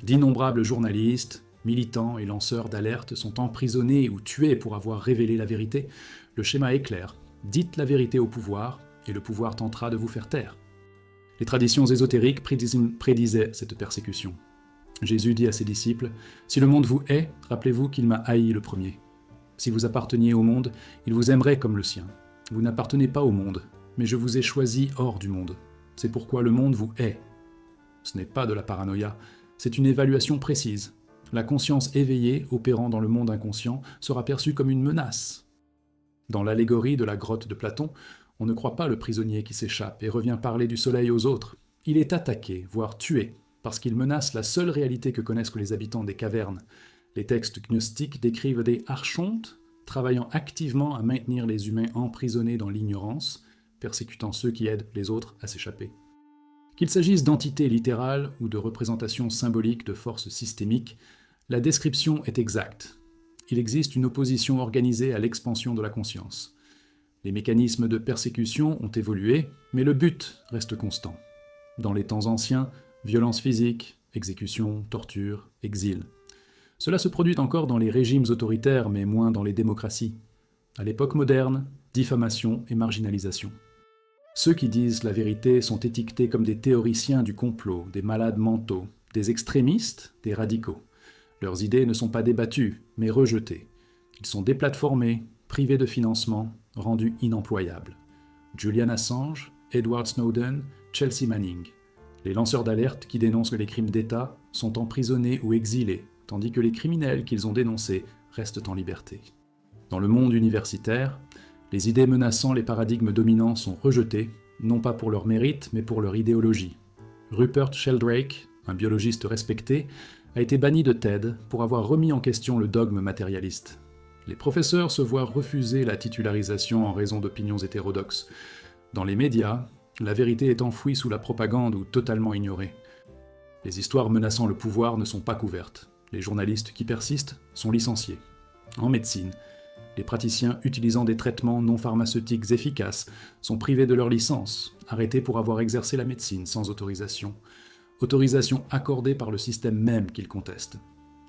D'innombrables journalistes, militants et lanceurs d'alerte sont emprisonnés ou tués pour avoir révélé la vérité. Le schéma est clair. Dites la vérité au pouvoir, et le pouvoir tentera de vous faire taire. Les traditions ésotériques prédisaient cette persécution. Jésus dit à ses disciples « Si le monde vous hait, rappelez-vous qu'il m'a haï le premier. Si vous apparteniez au monde, il vous aimerait comme le sien. Vous n'appartenez pas au monde, mais je vous ai choisi hors du monde. C'est pourquoi le monde vous hait. » Ce n'est pas de la paranoïa, c'est une évaluation précise. La conscience éveillée, opérant dans le monde inconscient, sera perçue comme une menace. Dans l'allégorie de la grotte de Platon, on ne croit pas le prisonnier qui s'échappe et revient parler du soleil aux autres. Il est attaqué, voire tué, parce qu'il menace la seule réalité que connaissent les habitants des cavernes. Les textes gnostiques décrivent des archontes, travaillant activement à maintenir les humains emprisonnés dans l'ignorance, persécutant ceux qui aident les autres à s'échapper. Qu'il s'agisse d'entités littérales ou de représentations symboliques de forces systémiques, la description est exacte. Il existe une opposition organisée à l'expansion de la conscience. Les mécanismes de persécution ont évolué, mais le but reste constant. Dans les temps anciens, violence physique, exécution, torture, exil. Cela se produit encore dans les régimes autoritaires, mais moins dans les démocraties. À l'époque moderne, diffamation et marginalisation. Ceux qui disent la vérité sont étiquetés comme des théoriciens du complot, des malades mentaux, des extrémistes, des radicaux. Leurs idées ne sont pas débattues, mais rejetées. Ils sont déplatformés, privés de financement, rendus inemployables. Julian Assange, Edward Snowden, Chelsea Manning. Les lanceurs d'alerte qui dénoncent les crimes d'État sont emprisonnés ou exilés, tandis que les criminels qu'ils ont dénoncés restent en liberté. Dans le monde universitaire, les idées menaçant les paradigmes dominants sont rejetées, non pas pour leur mérite, mais pour leur idéologie. Rupert Sheldrake, un biologiste respecté, a été banni de TED pour avoir remis en question le dogme matérialiste. Les professeurs se voient refuser la titularisation en raison d'opinions hétérodoxes. Dans les médias, la vérité est enfouie sous la propagande ou totalement ignorée. Les histoires menaçant le pouvoir ne sont pas couvertes. Les journalistes qui persistent sont licenciés. En médecine, les praticiens utilisant des traitements non pharmaceutiques efficaces sont privés de leur licence, arrêtés pour avoir exercé la médecine sans autorisation. Autorisation accordée par le système même qu'ils contestent.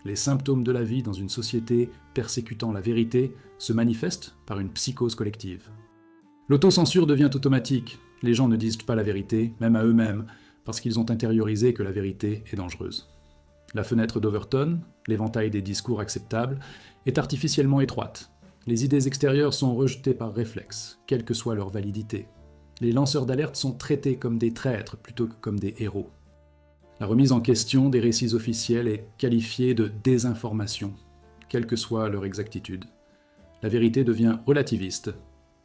Les symptômes de la vie dans une société persécutant la vérité se manifestent par une psychose collective. L'autocensure devient automatique. Les gens ne disent pas la vérité, même à eux-mêmes, parce qu'ils ont intériorisé que la vérité est dangereuse. La fenêtre d'Overton, l'éventail des discours acceptables, est artificiellement étroite. Les idées extérieures sont rejetées par réflexe, quelle que soit leur validité. Les lanceurs d'alerte sont traités comme des traîtres plutôt que comme des héros. La remise en question des récits officiels est qualifiée de désinformation, quelle que soit leur exactitude. La vérité devient relativiste.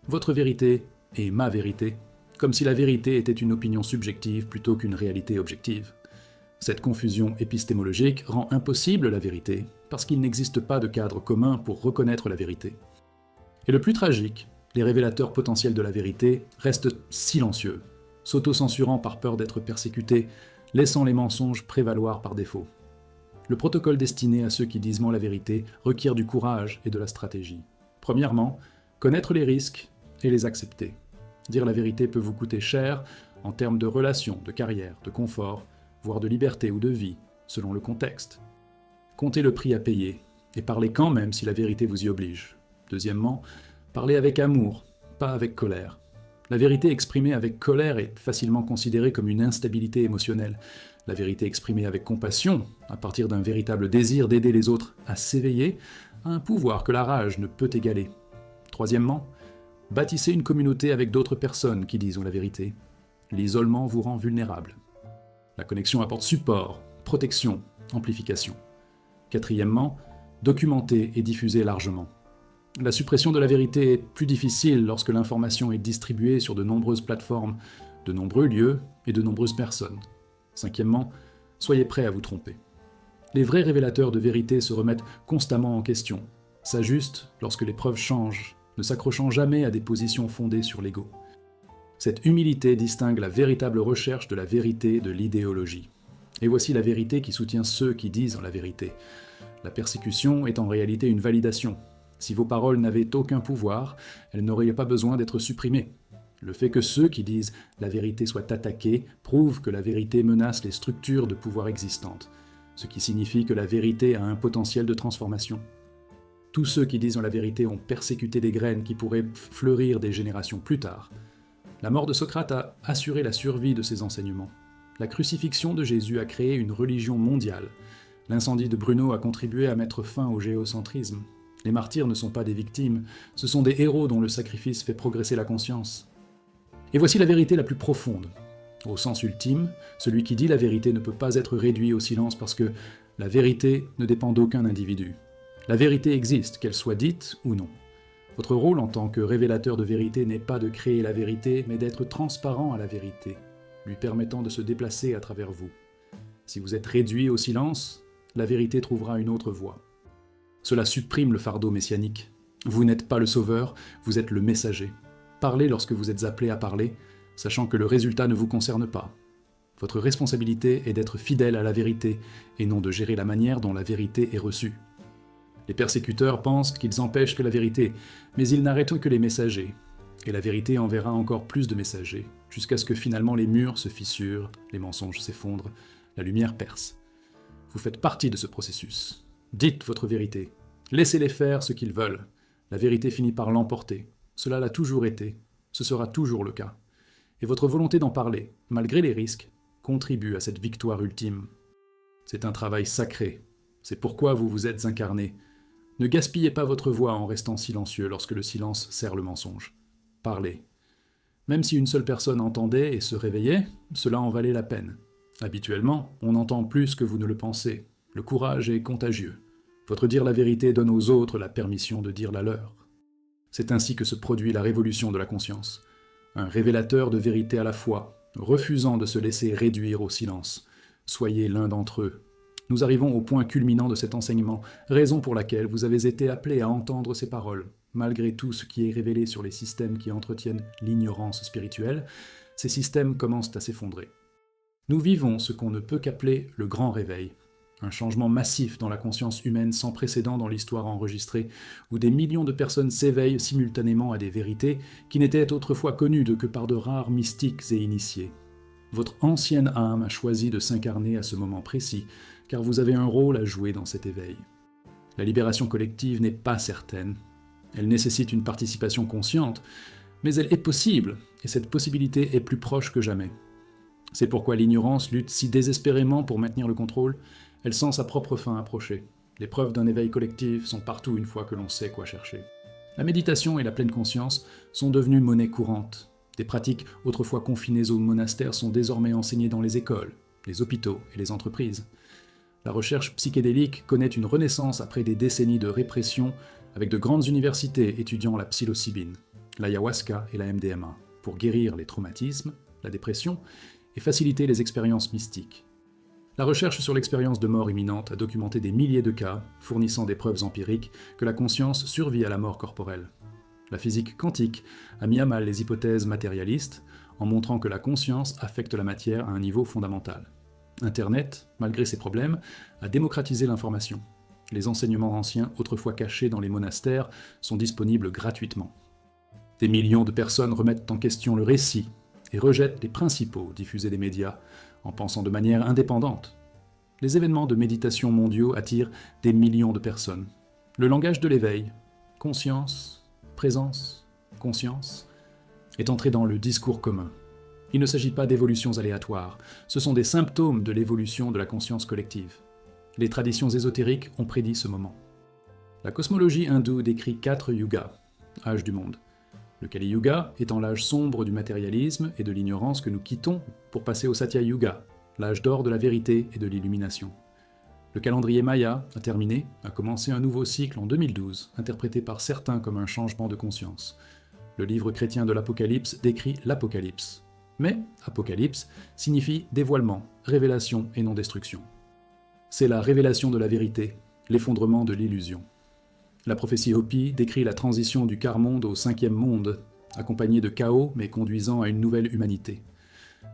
Votre vérité est ma vérité, comme si la vérité était une opinion subjective plutôt qu'une réalité objective. Cette confusion épistémologique rend impossible la vérité, parce qu'il n'existe pas de cadre commun pour reconnaître la vérité. Et le plus tragique, les révélateurs potentiels de la vérité restent silencieux, s'auto-censurant par peur d'être persécutés, laissant les mensonges prévaloir par défaut. Le protocole destiné à ceux qui disent la vérité requiert du courage et de la stratégie. Premièrement, connaître les risques et les accepter. Dire la vérité peut vous coûter cher en termes de relations, de carrière, de confort, voire de liberté ou de vie, selon le contexte. Comptez le prix à payer, et parlez quand même si la vérité vous y oblige. Deuxièmement, parlez avec amour, pas avec colère. La vérité exprimée avec colère est facilement considérée comme une instabilité émotionnelle. La vérité exprimée avec compassion, à partir d'un véritable désir d'aider les autres à s'éveiller, a un pouvoir que la rage ne peut égaler. Troisièmement, bâtissez une communauté avec d'autres personnes qui disent la vérité. L'isolement vous rend vulnérable. La connexion apporte support, protection, amplification. Quatrièmement, documentez et diffusez largement. La suppression de la vérité est plus difficile lorsque l'information est distribuée sur de nombreuses plateformes, de nombreux lieux et de nombreuses personnes. Cinquièmement, soyez prêts à vous tromper. Les vrais révélateurs de vérité se remettent constamment en question, s'ajustent lorsque les preuves changent, ne s'accrochant jamais à des positions fondées sur l'ego. Cette humilité distingue la véritable recherche de la vérité de l'idéologie. Et voici la vérité qui soutient ceux qui disent la vérité. La persécution est en réalité une validation. Si vos paroles n'avaient aucun pouvoir, elles n'auraient pas besoin d'être supprimées. Le fait que ceux qui disent la vérité soient attaqués prouve que la vérité menace les structures de pouvoir existantes, ce qui signifie que la vérité a un potentiel de transformation. Tous ceux qui disent la vérité ont persécuté des graines qui pourraient fleurir des générations plus tard. La mort de Socrate a assuré la survie de ses enseignements. La crucifixion de Jésus a créé une religion mondiale. L'incendie de Brno a contribué à mettre fin au géocentrisme. Les martyrs ne sont pas des victimes, ce sont des héros dont le sacrifice fait progresser la conscience. Et voici la vérité la plus profonde. Au sens ultime, celui qui dit la vérité ne peut pas être réduit au silence parce que la vérité ne dépend d'aucun individu. La vérité existe, qu'elle soit dite ou non. Votre rôle en tant que révélateur de vérité n'est pas de créer la vérité, mais d'être transparent à la vérité, lui permettant de se déplacer à travers vous. Si vous êtes réduit au silence, la vérité trouvera une autre voie. Cela supprime le fardeau messianique. Vous n'êtes pas le sauveur, vous êtes le messager. Parlez lorsque vous êtes appelé à parler, sachant que le résultat ne vous concerne pas. Votre responsabilité est d'être fidèle à la vérité, et non de gérer la manière dont la vérité est reçue. Les persécuteurs pensent qu'ils empêchent que la vérité, mais ils n'arrêtent que les messagers. Et la vérité enverra encore plus de messagers, jusqu'à ce que finalement les murs se fissurent, les mensonges s'effondrent, la lumière perce. Vous faites partie de ce processus. Dites votre vérité. Laissez-les faire ce qu'ils veulent. La vérité finit par l'emporter. Cela l'a toujours été. Ce sera toujours le cas. Et votre volonté d'en parler, malgré les risques, contribue à cette victoire ultime. C'est un travail sacré. C'est pourquoi vous vous êtes incarné. Ne gaspillez pas votre voix en restant silencieux lorsque le silence sert le mensonge. Parlez. Même si une seule personne entendait et se réveillait, cela en valait la peine. Habituellement, on entend plus que vous ne le pensez. Le courage est contagieux. Votre dire la vérité donne aux autres la permission de dire la leur. C'est ainsi que se produit la révolution de la conscience. Un révélateur de vérité à la fois, refusant de se laisser réduire au silence. Soyez l'un d'entre eux. Nous arrivons au point culminant de cet enseignement, raison pour laquelle vous avez été appelés à entendre ces paroles. Malgré tout ce qui est révélé sur les systèmes qui entretiennent l'ignorance spirituelle, ces systèmes commencent à s'effondrer. Nous vivons ce qu'on ne peut qu'appeler le grand réveil, un changement massif dans la conscience humaine sans précédent dans l'histoire enregistrée, où des millions de personnes s'éveillent simultanément à des vérités qui n'étaient autrefois connues que par de rares mystiques et initiés. Votre ancienne âme a choisi de s'incarner à ce moment précis, car vous avez un rôle à jouer dans cet éveil. La libération collective n'est pas certaine. Elle nécessite une participation consciente, mais elle est possible, et cette possibilité est plus proche que jamais. C'est pourquoi l'ignorance lutte si désespérément pour maintenir le contrôle. Elle sent sa propre fin approcher. Les preuves d'un éveil collectif sont partout une fois que l'on sait quoi chercher. La méditation et la pleine conscience sont devenues monnaie courante. Des pratiques autrefois confinées aux monastères sont désormais enseignées dans les écoles, les hôpitaux et les entreprises. La recherche psychédélique connaît une renaissance après des décennies de répression, avec de grandes universités étudiant la psilocybine, l'ayahuasca et la MDMA, pour guérir les traumatismes, la dépression et faciliter les expériences mystiques. La recherche sur l'expérience de mort imminente a documenté des milliers de cas, fournissant des preuves empiriques que la conscience survit à la mort corporelle. La physique quantique a mis à mal les hypothèses matérialistes en montrant que la conscience affecte la matière à un niveau fondamental. Internet, malgré ses problèmes, a démocratisé l'information. Les enseignements anciens, autrefois cachés dans les monastères, sont disponibles gratuitement. Des millions de personnes remettent en question le récit et rejettent les principaux diffusés des médias, en pensant de manière indépendante. Les événements de méditation mondiaux attirent des millions de personnes. Le langage de l'éveil, conscience, présence, conscience, est entré dans le discours commun. Il ne s'agit pas d'évolutions aléatoires, ce sont des symptômes de l'évolution de la conscience collective. Les traditions ésotériques ont prédit ce moment. La cosmologie hindoue décrit 4 yugas, âges du monde. Le Kali Yuga étant l'âge sombre du matérialisme et de l'ignorance que nous quittons pour passer au Satya Yuga, l'âge d'or de la vérité et de l'illumination. Le calendrier Maya a terminé, a commencé un nouveau cycle en 2012, interprété par certains comme un changement de conscience. Le livre chrétien de l'Apocalypse décrit l'Apocalypse. Mais Apocalypse signifie dévoilement, révélation et non destruction. C'est la révélation de la vérité, l'effondrement de l'illusion. La prophétie Hopi décrit la transition du quart-monde au 5e monde, accompagnée de chaos mais conduisant à une nouvelle humanité.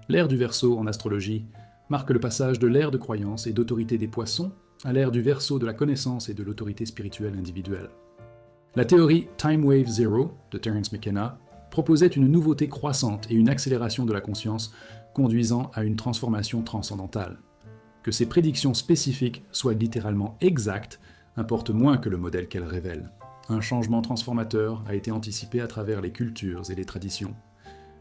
L'ère du Verseau en astrologie marque le passage de l'ère de croyance et d'autorité des poissons à l'ère du Verseau de la connaissance et de l'autorité spirituelle individuelle. La théorie Time Wave Zero de Terence McKenna proposait une nouveauté croissante et une accélération de la conscience conduisant à une transformation transcendantale. Que ces prédictions spécifiques soient littéralement exactes importe moins que le modèle qu'elles révèlent. Un changement transformateur a été anticipé à travers les cultures et les traditions.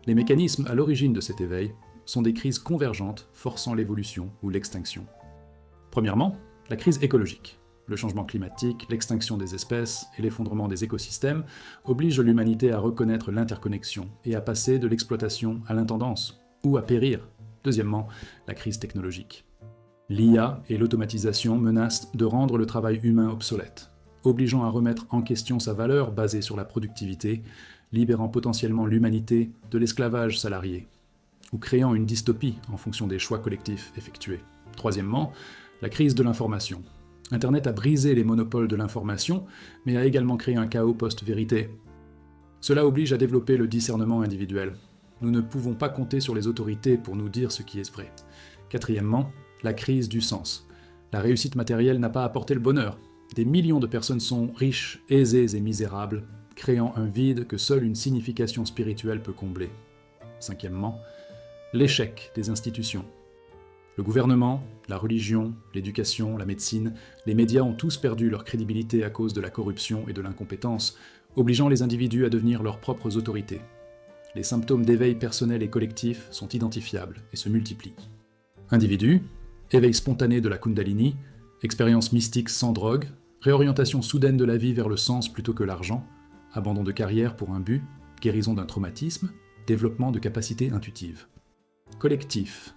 Les mécanismes à l'origine de cet éveil sont des crises convergentes forçant l'évolution ou l'extinction. Premièrement, la crise écologique. Le changement climatique, l'extinction des espèces et l'effondrement des écosystèmes obligent l'humanité à reconnaître l'interconnexion et à passer de l'exploitation à l'intendance, ou à périr. Deuxièmement, la crise technologique. L'IA et l'automatisation menacent de rendre le travail humain obsolète, obligeant à remettre en question sa valeur basée sur la productivité, libérant potentiellement l'humanité de l'esclavage salarié, ou créant une dystopie en fonction des choix collectifs effectués. Troisièmement, la crise de l'information. Internet a brisé les monopoles de l'information, mais a également créé un chaos post-vérité. Cela oblige à développer le discernement individuel. Nous ne pouvons pas compter sur les autorités pour nous dire ce qui est vrai. Quatrièmement, la crise du sens. La réussite matérielle n'a pas apporté le bonheur. Des millions de personnes sont riches, aisées et misérables, créant un vide que seule une signification spirituelle peut combler. Cinquièmement, l'échec des institutions. Le gouvernement, la religion, l'éducation, la médecine, les médias ont tous perdu leur crédibilité à cause de la corruption et de l'incompétence, obligeant les individus à devenir leurs propres autorités. Les symptômes d'éveil personnel et collectif sont identifiables et se multiplient. Individus, éveil spontané de la Kundalini, expérience mystique sans drogue, réorientation soudaine de la vie vers le sens plutôt que l'argent, abandon de carrière pour un but, guérison d'un traumatisme, développement de capacités intuitives. Collectif,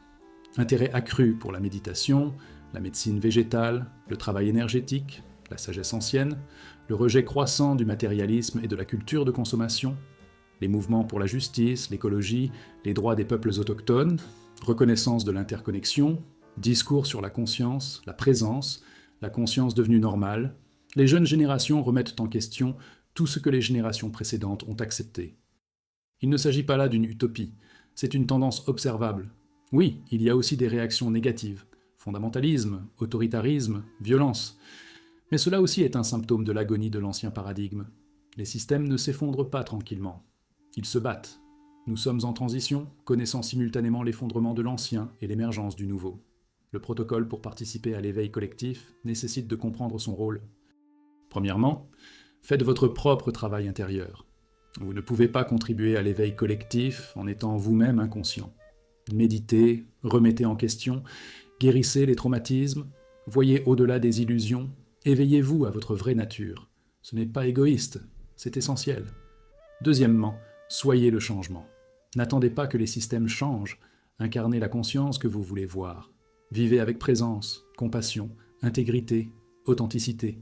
intérêt accru pour la méditation, la médecine végétale, le travail énergétique, la sagesse ancienne, le rejet croissant du matérialisme et de la culture de consommation, les mouvements pour la justice, l'écologie, les droits des peuples autochtones, reconnaissance de l'interconnexion, discours sur la conscience, la conscience devenue normale, les jeunes générations remettent en question tout ce que les générations précédentes ont accepté. Il ne s'agit pas là d'une utopie, c'est une tendance observable. Oui, il y a aussi des réactions négatives, fondamentalisme, autoritarisme, violence. Mais cela aussi est un symptôme de l'agonie de l'ancien paradigme. Les systèmes ne s'effondrent pas tranquillement. Ils se battent. Nous sommes en transition, connaissant simultanément l'effondrement de l'ancien et l'émergence du nouveau. Le protocole pour participer à l'éveil collectif nécessite de comprendre son rôle. Premièrement, faites votre propre travail intérieur. Vous ne pouvez pas contribuer à l'éveil collectif en étant vous-même inconscient. Méditez, remettez en question, guérissez les traumatismes, voyez au-delà des illusions, éveillez-vous à votre vraie nature. Ce n'est pas égoïste, c'est essentiel. Deuxièmement, soyez le changement. N'attendez pas que les systèmes changent, incarnez la conscience que vous voulez voir. Vivez avec présence, compassion, intégrité, authenticité.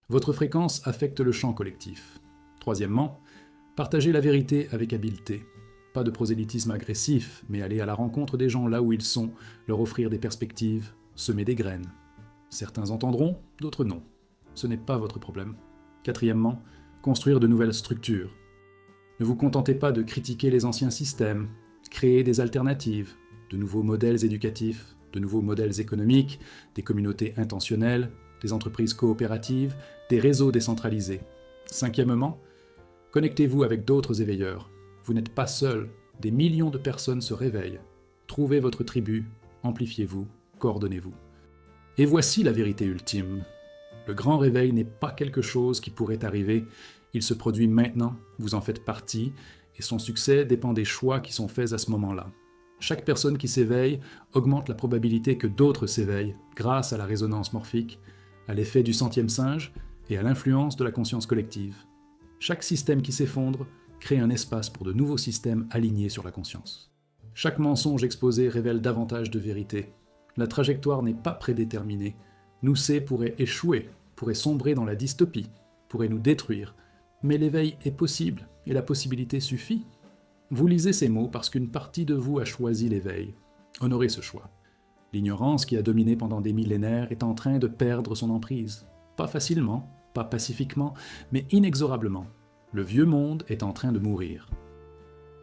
Votre fréquence affecte le champ collectif. Troisièmement, partagez la vérité avec habileté. Pas de prosélytisme agressif, mais aller à la rencontre des gens là où ils sont, leur offrir des perspectives, semer des graines. Certains entendront, d'autres non. Ce n'est pas votre problème. Quatrièmement, construire de nouvelles structures. Ne vous contentez pas de critiquer les anciens systèmes, créez des alternatives, de nouveaux modèles éducatifs, de nouveaux modèles économiques, des communautés intentionnelles, des entreprises coopératives, des réseaux décentralisés. Cinquièmement, connectez-vous avec d'autres éveilleurs. Vous n'êtes pas seul, des millions de personnes se réveillent. Trouvez votre tribu, amplifiez-vous, coordonnez-vous. Et voici la vérité ultime. Le grand réveil n'est pas quelque chose qui pourrait arriver, il se produit maintenant, vous en faites partie, et son succès dépend des choix qui sont faits à ce moment-là. Chaque personne qui s'éveille augmente la probabilité que d'autres s'éveillent grâce à la résonance morphique, à l'effet du centième singe et à l'influence de la conscience collective. Chaque système qui s'effondre crée un espace pour de nouveaux systèmes alignés sur la conscience. Chaque mensonge exposé révèle davantage de vérité. La trajectoire n'est pas prédéterminée. Nous pourrait échouer, pourrait sombrer dans la dystopie, pourrait nous détruire. Mais l'éveil est possible, et la possibilité suffit. Vous lisez ces mots parce qu'une partie de vous a choisi l'éveil. Honorez ce choix. L'ignorance qui a dominé pendant des millénaires est en train de perdre son emprise. Pas facilement, pas pacifiquement, mais inexorablement. Le vieux monde est en train de mourir.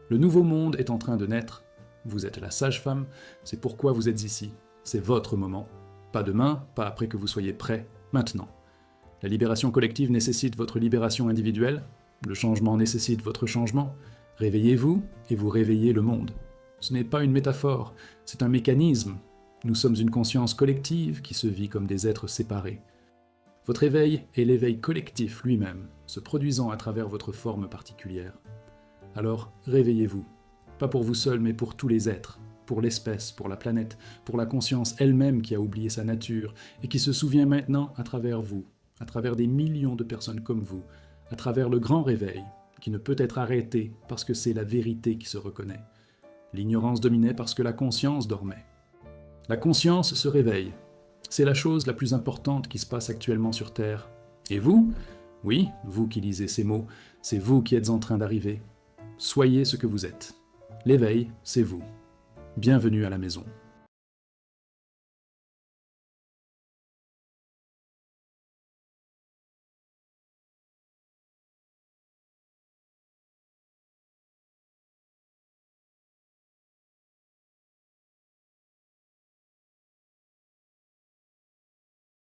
Le nouveau monde est en train de naître. Vous êtes la sage-femme, c'est pourquoi vous êtes ici. C'est votre moment. Pas demain, pas après que vous soyez prêt, maintenant. La libération collective nécessite votre libération individuelle, le changement nécessite votre changement. Réveillez-vous et vous réveillez le monde. Ce n'est pas une métaphore, c'est un mécanisme. Nous sommes une conscience collective qui se vit comme des êtres séparés. Votre éveil est l'éveil collectif lui-même, se produisant à travers votre forme particulière. Alors, réveillez-vous. Pas pour vous seul, mais pour tous les êtres, pour l'espèce, pour la planète, pour la conscience elle-même qui a oublié sa nature et qui se souvient maintenant à travers vous, à travers des millions de personnes comme vous, à travers le grand réveil, qui ne peut être arrêté parce que c'est la vérité qui se reconnaît. L'ignorance dominait parce que la conscience dormait. La conscience se réveille. C'est la chose la plus importante qui se passe actuellement sur Terre. Et vous? Oui, vous qui lisez ces mots, c'est vous qui êtes en train d'arriver. Soyez ce que vous êtes. L'éveil, c'est vous. Bienvenue à la maison.